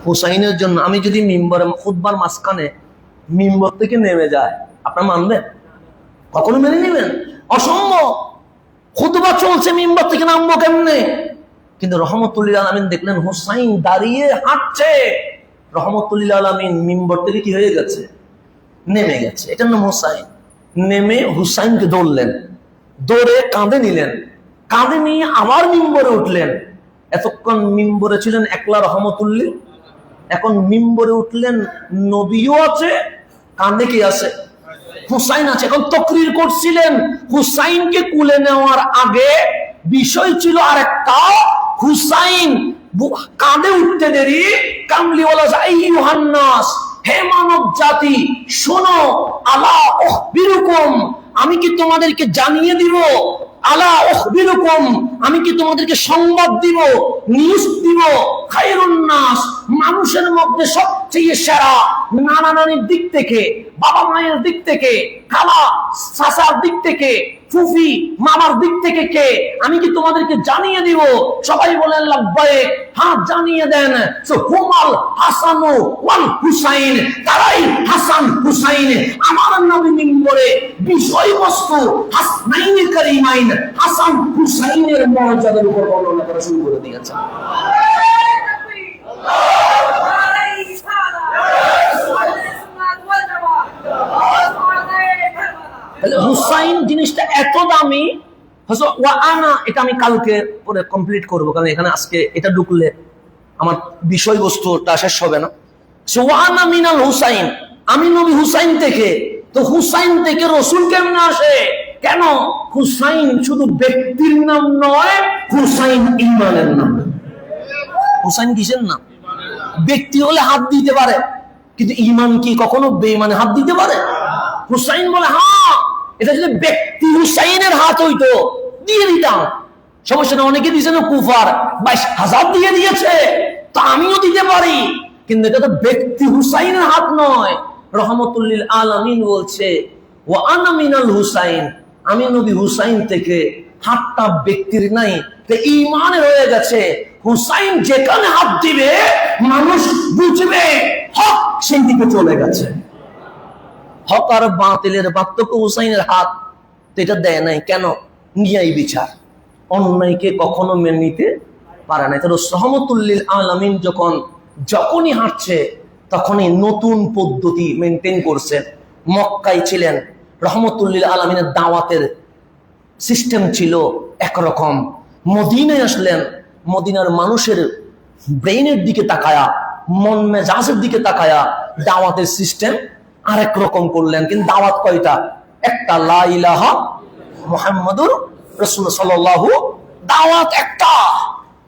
হুসাইনের জন্য। আমি যদি মিম্বরে খুতবার মাঝখানে মিম্বর থেকে নেমে যায়, আপনারা মানবেন? কখনো মেনে নেবেন? অসম্ভব। খুতবা চলছে, মিম্বর থেকে নামবো কেমনে? কিন্তু রহমতুল্লিল আলামিন দেখলেন হুসাইন দাঁড়িয়ে হাঁটছে। রহমতুল্লিল আলামিন মিম্বর থেকে কি হয়ে গেছে? নেমে গেছে। এটার নাম হুসাইন। নেমে হুসাইনকে ধরলেন, দৌড়ে কাঁধে নিলেন, কাঁধে নিয়ে আবার মিম্বরে উঠলেন। এতক্ষণ মিম্বরে ছিলেন একলা রহমতুল্লিল, এখন মিম্বরে উঠলেন, নবীও আছে, কাঁধে কি আছে? হুসাইন আছে। এখন তকরির করছিলেন। হুসাইনকে কুলে নেওয়ার আগে বিষয় ছিল আরেকটা। হুসাইন কাঁধে উঠতে দেরি কামলিওয়ালা আইয়ুহান নাস, হে মানব জাতি শোনো, আলা উখবিরুকুম, আমি কি তোমাদেরকে জানিয়ে দিব, আলা উখবিরুকুম, আমি কি তোমাদেরকে সংবাদ দিব, নিউজ দিব, খায়রুন নাস, মানুষের মধ্যে সবচেয়ে সেরা, নানা নানির দিক থেকে, বাবা মায়ের দিক থেকে, খালা চাচার দিক থেকে, ফুফি মামার দিক থেকে কে, আমি কি তোমাদেরকে জানিয়ে দিব? সবাই বলেন লাব্বাইক, হ্যাঁ জানিয়ে দেন। সো হুমাল হাসানু ওয়াল হুসাইন, তারাই হাসান হুসাইন। আমার নবী মিম্বরে বিষয়বস্তু হাসনাইনে কারিমাইন, হাসান হুসাইনের মর্যাদার উপর বর্ণনা করা শুরু করে দিয়েছেন। হুসাইন জিনিসটা এত দামি। এটা আমি কালকে পরে কমপ্লিট করবো, কারণ এখানে আজকে এটা ঢুকলে আমার বিষয়বস্তুটা শেষ হবে না। ওয়ানা মিনাল হুসাইন, আমি নবী হুসাইন থেকে। তো হুসাইন থেকে রসুল কেমনে আসে? কেন? হুসাইন শুধু ব্যক্তির নাম নয়, হুসাইন ঈমানের নাম। হুসাইন কিসের নাম? ব্যক্তি হলে হাত দিতে পারে, কিন্তু ঈমান কি কখনো বেঈমানে হাত দিতে পারে? হুসাইন বলে হ্যাঁ, এটা যদি ব্যক্তি হুসাইনের হাত হইতো দিয়ে দিতাম, সমস্যা না। অনেকে দিয়েছে না কুফার 22,000 দিয়ে দিয়েছে, তো আমিও দিতে পারি, কিন্তু এটা তো ব্যক্তি হুসাইনের হাত নয়। রহমতুল লিল আলামিন বলছে ওয়া আনা মিনাল হুসাইন, আমি নবী হুসাইন থেকে। হাতটা ব্যক্তির নাই, তো ঈমানের হয়ে গেছে। হুসাইন যেখানে হাত দিবে মানুষ বুঝবে হক সেই দিকে চলে গেছে। হক আর বাতিলের পার্থক্য হুসাইনের হাত, তো এটা দেয় নাই কেন? ন্যায় বিচার, অন্যায়কে কখনো মেনে নিতে পারে না। তো রহমতুল লিল আলামিন যখনই হাঁটছে তখনই নতুন পদ্ধতি মেনটেন করছে। মক্কায় ছিলেন, রহমতুল লিল আলামিনের দাওয়াতের সিস্টেম ছিল একরকম। মদিনায় আসলেন, মদিনার মানুষের ব্রেইনের দিকে তাকায়া, মন মেজাজের দিকে তাকায়া দাওয়াতের সিস্টেম আরেক রকম করলেন। কিন্তু দাওয়াত কয়টা? একটা, লা ইলাহা মুহাম্মাদুর রাসূলুল্লাহ সাল্লাল্লাহু, দাওয়াত একটা,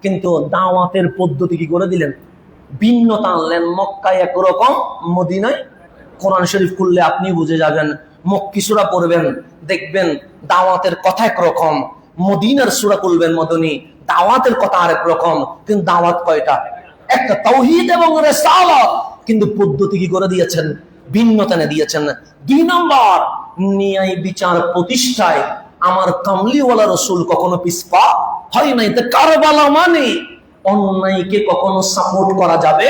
কিন্তু দাওয়াতের পদ্ধতি কি করে দিলেন? ভিন্নতা আনলেন। মক্কায় একরকম, মদিনায় কোরআন শরীফ খুললে আপনি বুঝে যাবেন। মক্কি সূরা পড়বেন, দেখবেন দাওয়াতের কথা একরকম। মদিনার সূরা খুলবেন মদনী, দাওয়াতের কথা আরেক রকম। কিন্তু দাওয়াত কয়টা? একটা, তাওহীদ এবং রিসালাত, কিন্তু পদ্ধতি কি করে দিয়েছেন? ভিন্নতা এনে দিয়েছেন। 2 নম্বর, ন্যায় বিচার প্রতিষ্ঠায় আমার কামলিওয়ালা রাসূল কখনো পিছপা হয় নাই। তো কারবালা মানে অন্যায়কে কখনো সাপোর্ট করা যাবে,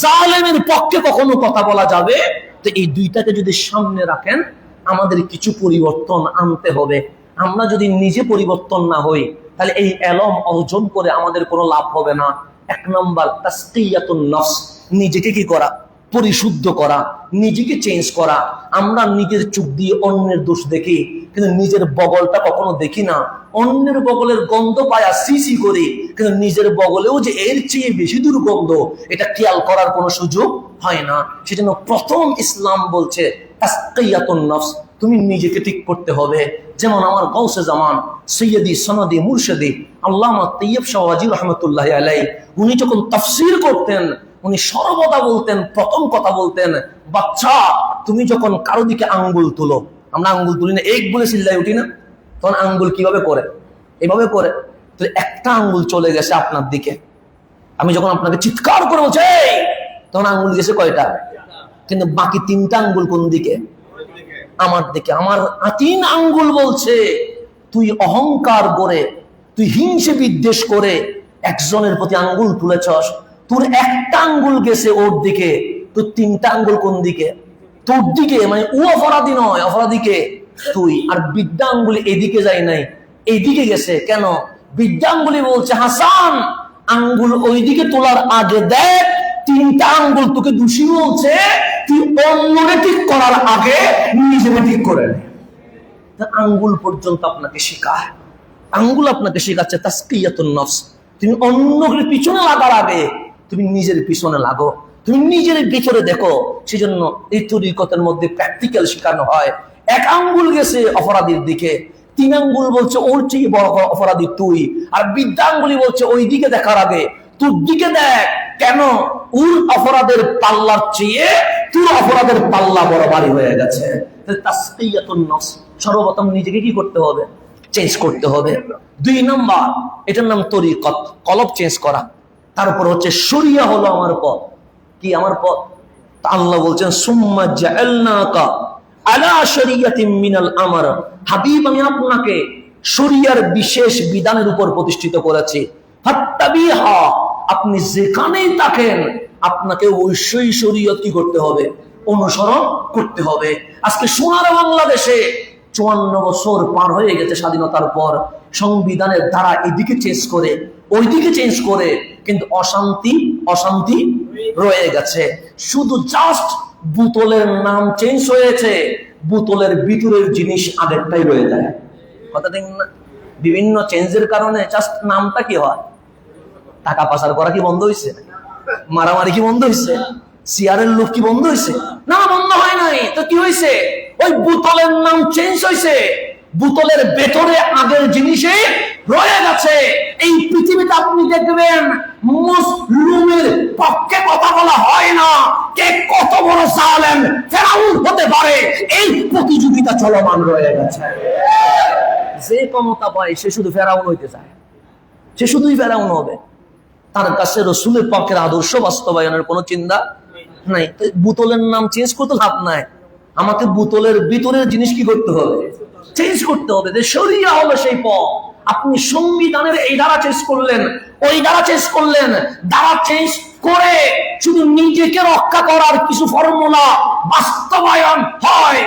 জালেমের পক্ষে কখনো কথা বলা যাবে। তো এই দুইটাকে যদি সামনে রাখেন, আমাদের কিছু পরিবর্তন আনতে হবে। আমরা যদি নিজে পরিবর্তন না হই, তাহলে এই এলম অর্জন করে আমাদের কোনো লাভ হবে না। 1 নম্বর, তাসকিয়াতুন নফস, নিজেকে কি করা? পরিশুদ্ধ করা, নিজেকে চেঞ্জ করা। আমরা নিজের চোখ দিয়ে অন্যের দোষ দেখি, কিন্তু নিজের বগলটা কখনো দেখি না। অন্যের বগলের গন্ধ পায়া সিসি করি, কিন্তু নিজের বগলেও যে এর চেয়ে বেশি দুর্গন্ধ, এটা খেয়াল করার কোনো সুযোগ হয় না। সেজন্য প্রথম ইসলাম বলছে তাসকিয়াতুন নফস, তুমি নিজেকে ঠিক করতে হবে। যেমন আমার গাউসে জামান সৈয়দি সনদি মুর্শিদি আল্লামা তৈয়ব শাহওয়াজি রহমতুল্লাহ আলাইহি, উনি যখন তাফসীর করতেন, উনি সর্বদা বলতেন, প্রথম কথা বলতেন, বাচ্চা তুমি যখন কারো দিকে আঙ্গুল তুলো, আমরা আঙ্গুল তুলি না, এক বলে চিল্লাই উঠি না, তখন আঙ্গুল কিভাবে করে? এভাবে করে। তো একটা আঙ্গুল চলে গেছে আপনার দিকে, আমি যখন আপনাকে চিৎকার করে বলছি তখন আঙ্গুল গেছে কয়টা? কিন্তু বাকি 3টা আঙ্গুল কোন দিকে? আমার দিকে। আমার 3 আঙ্গুল বলছে তুই অহংকার করে, তুই হিংসে বিদ্বেষ করে একজনের প্রতি আঙ্গুল তুলেছস, তোর একটা আঙ্গুল গেছে ওর দিকে, তোর 3টা আঙ্গুল কোন দিকে? তোর দিকে। মানে ও অপরাধী নয়, অপরাধীকে তুই। আর বিদ্যা আঙ্গুলি এদিকে যায় নাই, এইদিকে গেছে। কেন? বিদ্যা আঙ্গুলি বলছে হাসান আঙ্গুল ওইদিকে তোলার আগে দেখ 3টা আঙ্গুল তোকে দোষী বলছে, তুই অন্যরে ঠিক করার আগে নিজেকে ঠিক করে নে। আঙ্গুল পর্যন্ত আপনাকে শেখায়, আঙ্গুল আপনাকে শেখাচ্ছে তাসকিয়াতুন নফস। তুমি অন্যের পিছনে লাগার আগে তুমি নিজের পিছনে লাগো, তুমি নিজের ভিতরে দেখো। সেজন্য এই তরিকতের মধ্যে প্র্যাকটিক্যাল শেখানো হয়। 1 আঙ্গুল গেছে অপরাধীর দিকে, 3 আঙ্গুল বলছে ওর চেয়ে বড় অপরাধী তুই। আর বিদ্যা আঙ্গুলি বলছে ওই দিকে দেখার আগে তোর দিকে দেখ। কেন? ওর অপরাধের পাল্লার চেয়ে তোর অপরাধের পাল্লা বড় ভারী হয়ে গেছে। তাসকিয়াতুন নফস, সর্বপ্রথম নিজেকে কি করতে হবে? চেঞ্জ করতে হবে। 2 নম্বর, এটার নাম তরিকত, কলব চেঞ্জ করা। তারপর হচ্ছে শরিয়া হলো আমার পথ। কি আমার পথ? আল্লাহ বলছেন সুম্মা জাআলনাকা আলা শরিয়াতিন মিনাল আমর, হাবিব আমি আপনাকে শরিয়ার বিশেষ বিধানের উপর প্রতিষ্ঠিত করেছি। ফাত্তাবিহা, আপনি যেখানেই থাকেন আপনাকে অবশ্যই শরীয়ত কি করতে হবে? অনুসরণ করতে হবে। আজকে সোনার বাংলাদেশে 54 বছর পার হয়ে গেছে স্বাধীনতার পর, সংবিধানের ধারা এদিকে চেঞ্জ করে ওইদিকে চেঞ্জ করে, কিন্তু অশান্তি অশান্তি রয়ে গেছে। শুধু জাস্ট বোতলের নাম চেঞ্জ হয়েছে, বোতলের ভিতরের জিনিস আগেরটাই রয়ে যায়। কথা ঠিক না? বিভিন্ন চেঞ্জের কারণে জাস্ট নামটা কি হয়? টাকা পাচার করা কি বন্ধ হয়েছে? মারামারি কি বন্ধ হয়েছে? চেয়ারের লোক কি বন্ধ হয়েছে? না, বন্ধ হয় নাই। তো কি হয়েছে? ওই বোতলের নাম চেঞ্জ হয়েছে, বোতলের ভেতরে আগের জিনিসে রয়ে গেছে। এই পৃথিবীতে আপনি দেখবেন মুসলিমের পক্ষে কথা বলা হয় না, কে কত বড় জালেম ফেরাউন হতে পারে, এই প্রতিযোগিতা চলমান রয়ে গেছে। যে ক্ষমতা পায় সে শুধু ফেরাউন হইতে চায়, সে শুধুই ফেরাউন হবে। তার কাছে রসুলের পক্ষের আদর্শ বাস্তবায়নের কোনো চিন্তা নাই। বোতলের নাম চেঞ্জ করতে লাভ নাই, আমাকে বোতলের ভিতরের জিনিস কি করতে হবে? চেঞ্জ করতে হবে। যে শরিয়া হলো সেই পথ। আপনি সংবিধানের এই ধারা চেঞ্জ করলেন, ওই ধারা চেঞ্জ করলেন, ধারা চেঞ্জ করে শুধু নিজেকে রক্ষা করার কিছু ফর্মুলা বাস্তবায়ন হয়।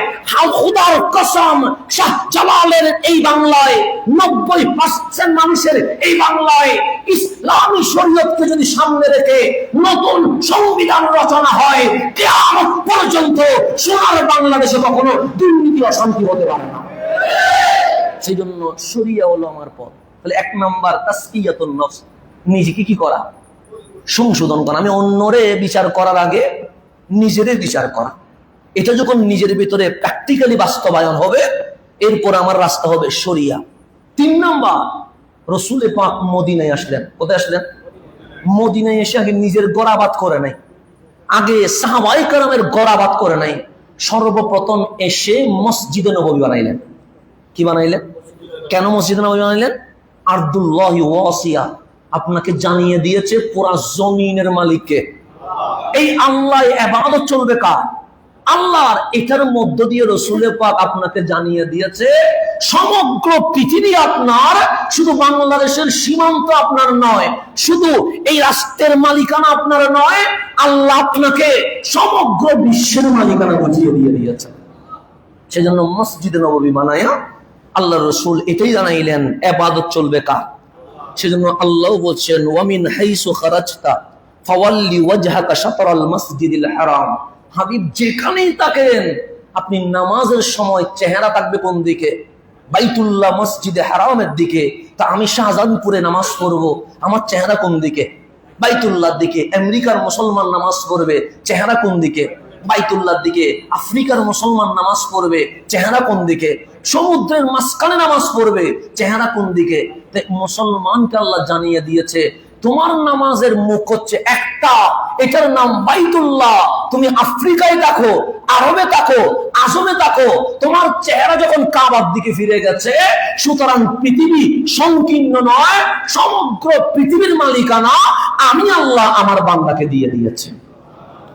খুদার কসম, শাহ জালালের এই বাংলায় 90% মানুষের এই বাংলায় ইসলামী শরীয়তকে যদি সামনে রেখে নতুন সংবিধান রচনা হয়, কিয়ামত পর্যন্ত সোনার বাংলাদেশে কখনো দুর্নীতি অশান্তি হতে পারে না। সেই জন্য শরিয়া হলো আমার পথ। তাহলে 1 নাম্বার তাসকিয়াতুন নফস, নিজেকে কি করা? সংশোধন করা। আমি অন্যরে বিচার করার আগে নিজেদের বিচার করা। এটা যখন নিজের ভিতরে প্র্যাকটিক্যালি বাস্তবায়ন হবে, এরপর আমার রাস্তা হবে শরিয়া। 3 নাম্বার, রসুলে পাক মদিনায় আসলেন। কোথায় আসলেন? মদিনায় এসে আগে নিজের গড়াবাদ করে নাই, আগে সাহাবায়ে কেরামের গড়াবাদ করে নাই। সর্বপ্রথম এসে মসজিদে নববী বানাইলেন। কি বানাইলেন? কেন মসজিদে নববী বানাইলেন? আরদুল্লাহি ওয়াসিয়া, আপনাকে জানিয়ে দিয়েছে পুরা জমিনের মালিককে। এই আল্লাহ ইবাদত চলবে কার? আল্লাহর। এটার মধ্য দিয়ে রসুল পাক আপনাকে জানিয়ে দিয়েছে সমগ্র পৃথিবী আপনার, শুধু বাংলাদেশের সীমান্ত আপনার নয়, শুধু এই রাষ্ট্রের মালিকানা আপনার নয়, আল্লাহ আপনাকে সমগ্র বিশ্বের মালিকানা বুঝিয়ে দিয়ে দিয়েছে। সেজন্য মসজিদে নববী বানায়া আল্লাহ রসুল এটাই জানাইলেন ইবাদত চলবে কার। সেজন্য আল্লাহ বলছেন, ওয়ামিন হাইসু খারাজতা ফাওয়াল্লি ওয়াজহাকা শাতরাল মাসজিদিল হারাম। হাবিব, যেখানেই তাকেন আপনি নামাজের সময় চেহারা থাকবে কোন দিকে? বাইতুল্লাহ মসজিদে হারামের দিকে। তা আমি শাহজাহানপুরে নামাজ পড়বো, আমার চেহারা কোন দিকে? বাইতুল্লাহর দিকে। আমেরিকার মুসলমান নামাজ পড়বে, চেহারা কোন দিকে? বাইতুল্লাহর দিকে। আফ্রিকার মুসলমান নামাজ পড়বে, চেহারা কোন দিকে? সমুদ্রের মাঝখানে নামাজ পড়বে, চেহারা কোন দিকে? মুসলমানকে আল্লাহ জানিয়ে দিয়েছে তোমার নামাজের মুখ হচ্ছে একটা, এটার নাম বাইতুল্লাহ। তুমি আফ্রিকায় দেখো, আরবে দেখো, আজমে দেখো, তোমার চেহারা যখন কাবার দিকে ফিরে গেছে, সুতরাং পৃথিবী সংকীর্ণ নয়, সমগ্র পৃথিবীর মালিকানা আমি আল্লাহ আমার বান্দাকে দিয়ে দিয়েছে।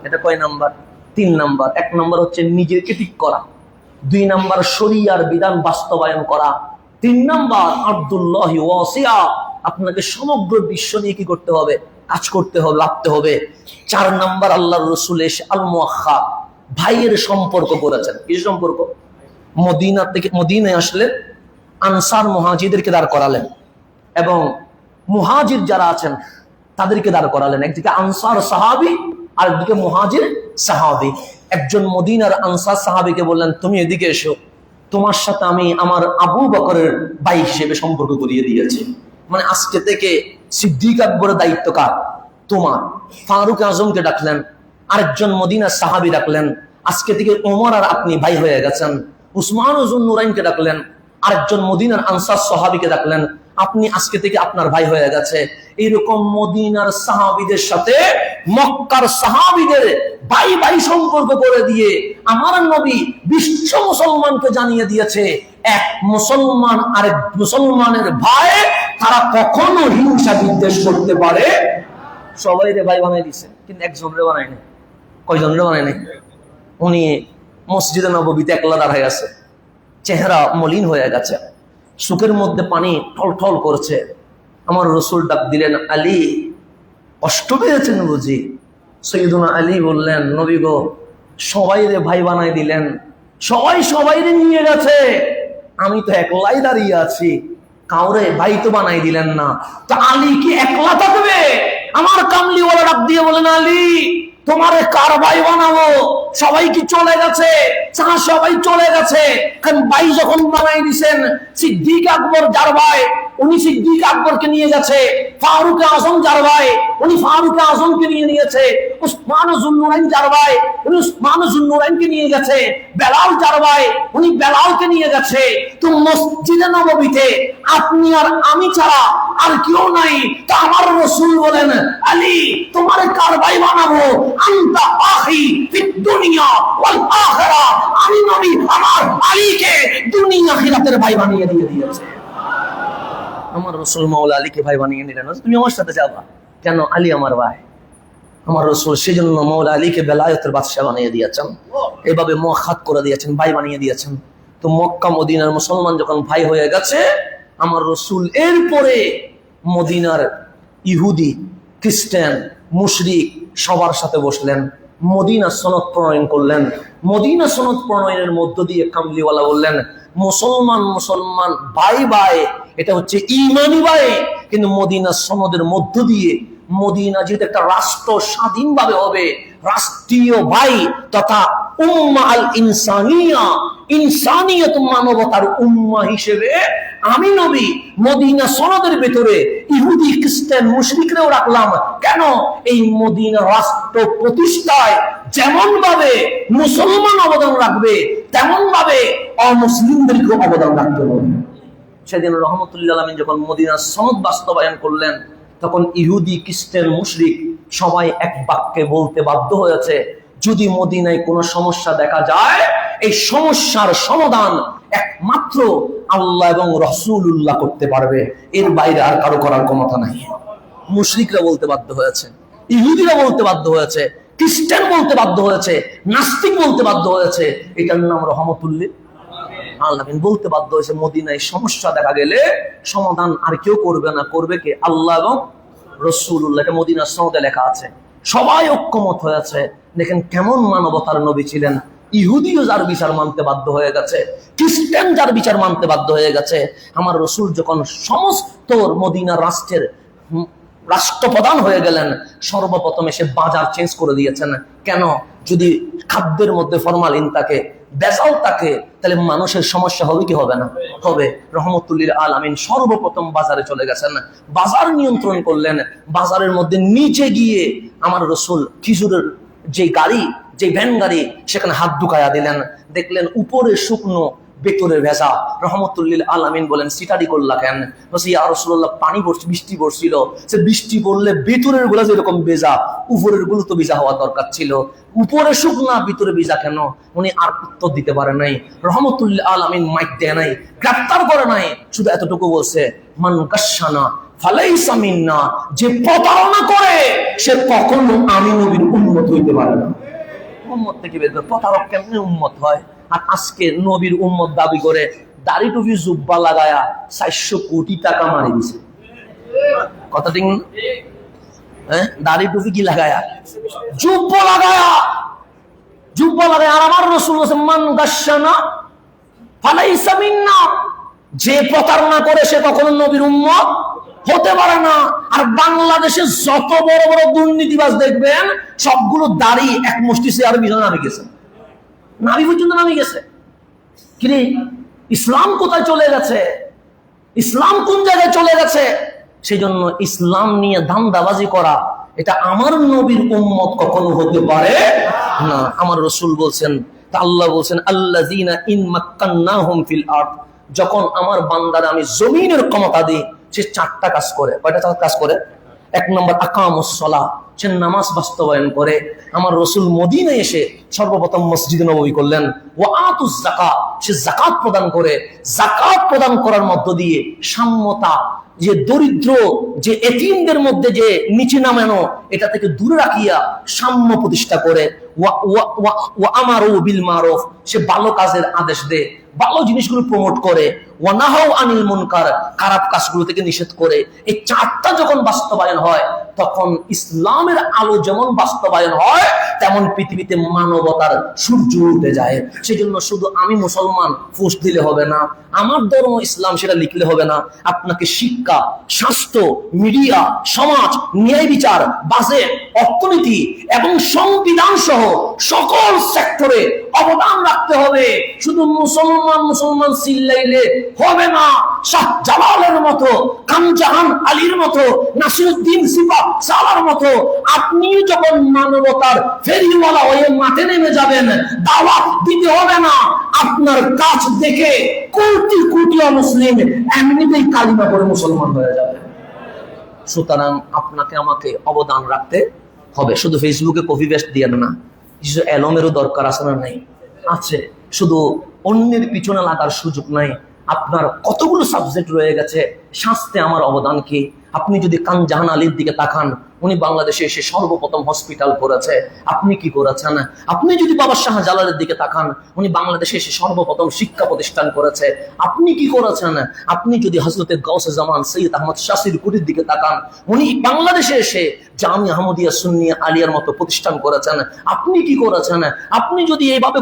এটা কয় নাম্বার? 3 নাম্বার। 1 নাম্বার হচ্ছে নিজেকে ঠিক করা, 2 নাম্বার শরিয়ার বিধান বাস্তবায়ন করা, 3 নাম্বার আব্দুল্লাহি ওয়াসিয়া, আপনাকে সমগ্র বিশ্ব নিয়ে কি করতে হবে? কাজ করতে হবে, লাগতে হবে। 4 নাম্বার আল্লাহর রাসূল এসে আল মুআখা, ভাইয়ের সম্পর্ক করেছেন। কি সম্পর্ক? মদিনা থেকে মদিনায় আসলে আনসার মুহাজিরদেরকে দাঁড় করালেন এবং মুহাজির যারা আছেন তাদেরকে দাঁড় করালেন। একদিকে আনসার সাহাবী, আর একদিকে মুহাজির সাহাবী। একজন মদিনার আনসার সাহাবীকে বললেন, তুমি এদিকে এসো, তোমার সাথে আমি আমার আবু বকরের ভাই হিসেবে সম্পর্ক করিয়ে দিয়েছি। মানে আজকে থেকে সিদ্দিক আকবরের দায়িত্ব কার? তোমার। ফারুক আজমকে ডাকলেন, আরেকজন মদিনার সাহাবী ডাকলেন, আজকে থেকে ওমর আর আপনি ভাই হয়ে গেছেন। উসমান যুন নুরাইনকে ডাকলেন, আরেকজন মদিনার আনসার সাহাবীকে ডাকলেন, আপনি আজকে থেকে আপনার ভাই হয়ে গেছে। এইরকম মদিনার সাহাবীদের সাথে মক্কার সাহাবীদের ভাই ভাই সম্পর্ক করে দিয়ে আমার নবী বিশ্ব মুসলমানকে জানিয়ে দিয়েছে, এক মুসলমান আরেক মুসলমানের ভাই, তারা কখনো হিংসা বিদ্বেষ করতে পারে। সবাই রে ভাই বানাই দিচ্ছে, কিন্তু একজনের বানায় নাই। কয়জনের বানায় নাই? উনি মসজিদে নববীতে একলা দাঁড়ায় আছে, চেহারা মলিন হয়ে গেছে, চোখের মধ্যে পানি ঠলঠল করছে। আমার রাসূল ডাক দিলেন, আলী, কষ্ট পেয়েছেন বুঝি? সাইয়েদুনা আলী বললেন, নবী গো, সবাই রে ভাই বানাই দিলেন, সবাই সবাই রে নিয়ে গেছে, আমি তো একলাই দাঁড়িয়ে আছি, কাউরে ভাই তো বানাই দিলেন না। তো আলী কি একলা থাকবে? আমার কামলিওয়ালা ডাক দিয়ে বলেন, আলী, তোমারে কার ভাই বানাবো? সবাই কি চলে গেছে? সবাই চলে গেছে। কারণ ভাই যখন বানাই দিছেন, সিদ্দিক আকবর যার ভাই, উনি সিদ্দিক আকবরকে নিয়ে গেছে, ফারুক আজম যার ভাই উনি ফারুক আজমকে নিয়ে নিয়েছে, উসমান যুন্নুরাইন যার ভাই উনি উসমান যুন্নুরাইনকে নিয়ে গেছে, বেলাল যার ভাই উনি বেলালকে নিয়ে গেছে। তো মসজিদে নববীতে আপনি আর আমি ছাড়া আর কেউ নাই। তো আমার রাসূল বলেন, আলী তোমার কার ভাই বানাবো? আনতা আখি ফিদ দুনিয়া ওয়াল আখিরা। আমি নবী আমার আলীকে দুনিয়া আখিরাতের ভাই বানিয়ে দিয়েছে। আমার রাসূল মাওলা আলীকে ভাই বানিয়ে নিলেন। তুমি আমার সাথে যাবা কেন? আলী আমার ভাই। আমার রাসূল সেজন্য মাওলা আলীকে বেলায়েতের বাদশা বানিয়ে দিয়েছেন, এভাবে মুআখাত করে দিয়েছেন, ভাই বানিয়ে দিয়েছেন। তো মক্কা মদিনার মুসলমান যখন ভাই হয়ে গেছে, আমার রাসূল এরপরে মদিনার ইহুদি খ্রিস্টান মুশরিক সবার সাথে বসলেন, মদিনা সনদ প্রণয়ন করলেন। মদিনা সনদ প্রণয়নের মধ্য দিয়ে কামলিওয়ালা বললেন, মুসলমান মুসলমান ভাই ভাই, এটা হচ্ছে ইমানি ভাই। কিন্তু মদিনা সনদের মধ্য দিয়ে মদিনা যেহেতু একটা রাষ্ট্র স্বাধীনভাবে হবে, রাষ্ট্রীয় ভাই তথা উম্মাহ আল ইনসানিয়া, ইনসানিয়ত মানবতার উম্মাহ হিসেবে আমি নবী মদিনা সনদের ভেতরে ইহুদি খ্রিস্টান মুশরিকরাও রাখলাম। কেন? এই মদিনা রাষ্ট্র প্রতিষ্ঠায় যেমন ভাবে মুসলমান অবদান রাখবে, তেমন ভাবে অমুসলিমদেরকে অবদান রাখতে হবে। সেদিন রহমতুল্লাহ আলামিন যখন মদিনার সনদ বাস্তবায়ন করলেন, তখন ইহুদি খ্রিস্টান মুশরিক সবাই এক বাক্যে বলতে বাধ্য হয়েছে, যদি মদিনায় কোনো সমস্যা দেখা যায়, এই সমস্যার সমাধান একমাত্র আল্লাহ এবং রাসূলুল্লাহ করতে পারবে, এর বাইরে আর কারো করার ক্ষমতা নাই। মুশরিকরা বলতে বাধ্য হয়েছে, ইহুদিরা বলতে বাধ্য হয়েছে, খ্রিস্টান বলতে বাধ্য হয়েছে, নাস্তিক বলতে বাধ্য হয়েছে। এটার নাম রহমতুল্লাহ আলামিন বলতে বাধ্য হয়েছে, মদিনায় সমস্যা দেখা গেলে সমাধান আর কেউ করবে না, করবে কে? আল্লাহ এবং রাসূলুল্লাহ। এটা মদিনার সনদে লেখা আছে। সবাই ঐক্যমত হয়েছে। দেখেন কেমন মানবতার নবী ছিলেন। ইহুদিও যার বিচার মানতে বাধ্য হয়ে গেছে, খ্রিস্টান যার বিচার মানতে বাধ্য হয়ে গেছে। আমার রাসূল যখন সমস্ত মদিনার রাষ্ট্রের রাষ্ট্রপ্রধান হয়ে গেলেন, সর্বপ্রথম এসে বাজার চেঞ্জ করে দিয়েছেন। কেন? যদি খাদ্যের মধ্যে ফরমালিন থাকে, বেজাল থাকে, তাহলে মানুষের সমস্যা হবে কি হবে না? হবে। রহমতুল্লিল আলামিন সর্বপ্রথম বাজারে চলে গেছেন, বাজার নিয়ন্ত্রণ করলেন। বাজারের মধ্যে নিচে গিয়ে আমার রাসূল খেজুরের যে গাড়ি, যে ভ্যান গাড়ি, সেখানে হাত ঢুকায়া দিলেন। দেখলেন উপরে শুকনো, ভেতরে ভেজা। রহমতুল্লিল আলামিন বলেন, সিটারি করলা কেন? বলছি ইয়া রাসূলুল্লাহ, পানি পড়ছে, বৃষ্টি পড়ছিল। সে বৃষ্টি পড়লে ভেতরের গুলা যেরকম ভেজা, উপরের গুলো তো ভেজা হওয়া দরকার ছিল। উপরে শুকনা, ভিতরে ভেজা কেন? উনি আর উত্তর দিতে পারে নাই। রহমতুল্লিল আলামিন মাইক দেয় নাই, গ্রেফতার করে নাই, শুধু এতটুকু বলছে, মান কাশানা ফালাইসা মিন্না, যে প্রতারণা করে সে কখনো আমি নবীর উম্মত হইতে পারে না। উম্মত থেকে বের করে প্রতারক কেমনে উম্মত হয়? আর আজকে নবীর উম্মত দাবি করে দাড়ি টুপি জুব্বা লাগায়া 400 কোটি টাকা মারি দিছে। কথা ঠিক না? হ্যাঁ, দাড়ি টুপি কি লাগায়া? জুব্বা লাগায়া, জুব্বা লাগায়া। আর আমার রাসূল বলেছেন, মান গাশশানা ফালাইসা মিন্না, যে প্রতারণা করে সে কখনো নবীর উম্মত হতে পারে না। আর বাংলাদেশে যত বড় বড় দুর্নীতিবাজ দেখবেন, সবগুলো দাড়ি এক মুষ্টি চেয়ারের পিছনে নামে গেছে, নাভি পর্যন্ত নামে গেছে। কিরে, ইসলাম কোথায় চলে গেছে? ইসলাম কোন জায়গায় চলে গেছে? সেই জন্য ইসলাম নিয়ে ধান্দাবাজি করা, এটা আমার নবীর উম্মত কখনো হতে পারে না। আমার রাসূল বলছেন, তা আল্লাহ বলছেন, আল্লাযীনা ইন মাক্কান্নাহুম ফিল আরদ, যখন আমার বান্দারা আমি জমিনের ক্ষমতা দিই, সে 4টা কাজ করে। কয়টা কাজ করে? 1 নম্বর আকামুস সালাহ, সে নামাজ বাস্তবায়ন করে। আমার রাসূল মদিনায় এসে সর্বপ্রথম মসজিদে নববী করলেন। ওয়া আতুজ যাকাত, সে যাকাত প্রদান করে। যাকাত প্রদান করার মধ্য দিয়ে সাম্যতা, যে দরিদ্র, যে এতিমদের মধ্যে যে নিচে নামানো, এটা থেকে দূরে রাখিয়া সাম্য প্রতিষ্ঠা করে। ওয়া আমারু বিল মারুফ, সে ভালো কাজের আদেশ দেয়, ভালো জিনিসগুলো প্রমোট করে। ওয়া নাহাউ আনিল মুনকার, খারাপ কাজগুলো থেকে নিষেধ করে। এই 4টা যখন বাস্তবায়ন হয়, তখন ইসলামের আলো যেমন বাস্তবায়ন হয়, তেমন পৃথিবীতে মানবতার সূর্য উঠে যায়। সেজন্য শুধু আমি মুসলমান পোস্ট দিলে হবে না, আমার ধর্ম ইসলাম সেটা লিখলে হবে না। আপনাকে শিক্ষা, স্বাস্থ্য, মিডিয়া, সমাজ, ন্যায় বিচার, বাজেট, অর্থনীতি এবং সংবিধান সহ সকল সেক্টরে অবদান রাখতে হবে। শুধু মুসলমান মুসলমান চিল্লাইলে হবে না শাহ জালালের মতো, কামজাহান আলীর মতো, নাসিরউদ্দিন সিফা সালার মতো। আপনিও যখন মানবতার ফেরিওয়ালা হয়ে মাঠে নেমে যাবেন, দাওয়াত দিতে হবে না, আপনার কাজ দেখে কোটি কোটি মুসলিম এমনিতেই কালিমা পড়ে মুসলমান হয়ে যাবে। সুতরাং আপনাকে আমাকে অবদান রাখতে হবে। শুধু ফেসবুকে কপি পেস্ট দিয়ে না, কিছু এলমেরও দরকার আছে না? নাই, আছে। শুধু অন্যের পিছনে লাগার সুযোগ নাই। আপনার কতগুলো সাবজেক্ট রয়ে গেছে, শাস্তে আমার অবদান কি? আপনি যদি কামজাহান আলীর দিকে তাকান, উনি বাংলাদেশে এসে সর্বপ্রথম হসপিটাল করেছে, আপনি কি করেছেন? আপনি যদি বাবা শাহজালালের দিকে তাকান, উনি বাংলাদেশে এসে সর্বপ্রথম শিক্ষা প্রতিষ্ঠান করেছে, আপনি কি করেছেন? আপনি যদি হযরতে গাউসে জামান সৈয়দ আহমদ শাসির কুটির দিকে তাকান, উনি বাংলাদেশে এসে জামিয়া আহমদিয়া সুন্নিয়া আলিয়ার মতো প্রতিষ্ঠান করেছেন, আপনি কি করেছেন? আপনি যদি এইভাবে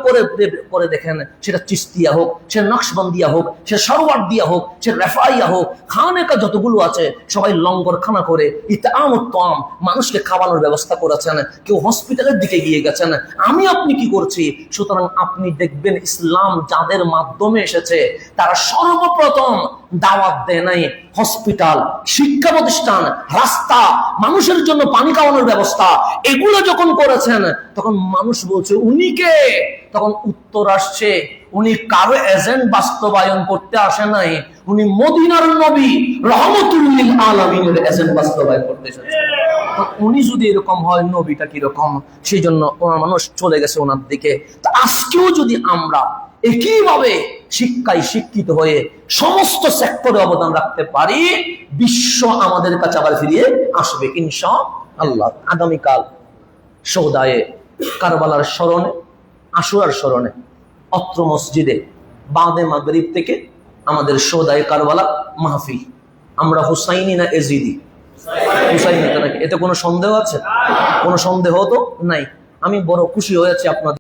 করে দেখেন, সেটা চিস্তিয়া হোক, সে নকশবন্দিয়া হোক, সে সরওয়ার্দিয়া হোক, সে রেফাইয়া হোক, খানেকা যতগুলো আছে সবাই লঙ্গর খানা করে ইতআমুত তাআম, মানুষকে খাওয়ানোর ব্যবস্থা করেছেন। কেউ হসপিটালের দিকে গিয়ে গেছেন, আমি আপনি কি করছি? সুতরাং আপনি দেখবেন ইসলাম যাদের মাধ্যমে এসেছে তারা সর্বপ্রথম দাওয়াত দেয় নাই হসপিটাল, শিক্ষা প্রতিষ্ঠান, রাস্তা, মানুষের জন্য পানি খাওয়ানোর ব্যবস্থা, এগুলো যখন করেছেন তখন মানুষ বলছে উনি কে? তখন উত্তর আসছে উনি কারো এজেন্ট বাস্তবায়ন করতে আসে নাই, উনি মদিনার নবী রহমতুল লিল আলামিনের এজেন্ট বাস্তবায়ন করতে এসেছেন। তো উনি যদি এরকম হয়, নবীটা কিরকম? সেই জন্য ওনার মানুষ চলে গেছে ওনার দিকে। তো আজকেও যদি আমরা একইভাবে শিক্ষায় শিক্ষিত হয়ে সমস্ত সেক্টরে অবদান রাখতে পারি, বিশ্ব আমাদের কাছে আবার ফিরিয়ে আসবে ইনশাআল্লাহ। আগামীকাল শোহদায়ে কারবালার স্মরণে, আশুরার স্মরণে অত্র মসজিদে বাদে মাগরিব থেকে আমাদের শোহদায়ে কারবালা মাহফিল। আমরা হুসাইনি না এজিদি? হুসাইনি। এতে কোনো সন্দেহ আছে? কোনো সন্দেহ তো নাই। আমি বড় খুশি হয়েছি আপনাদের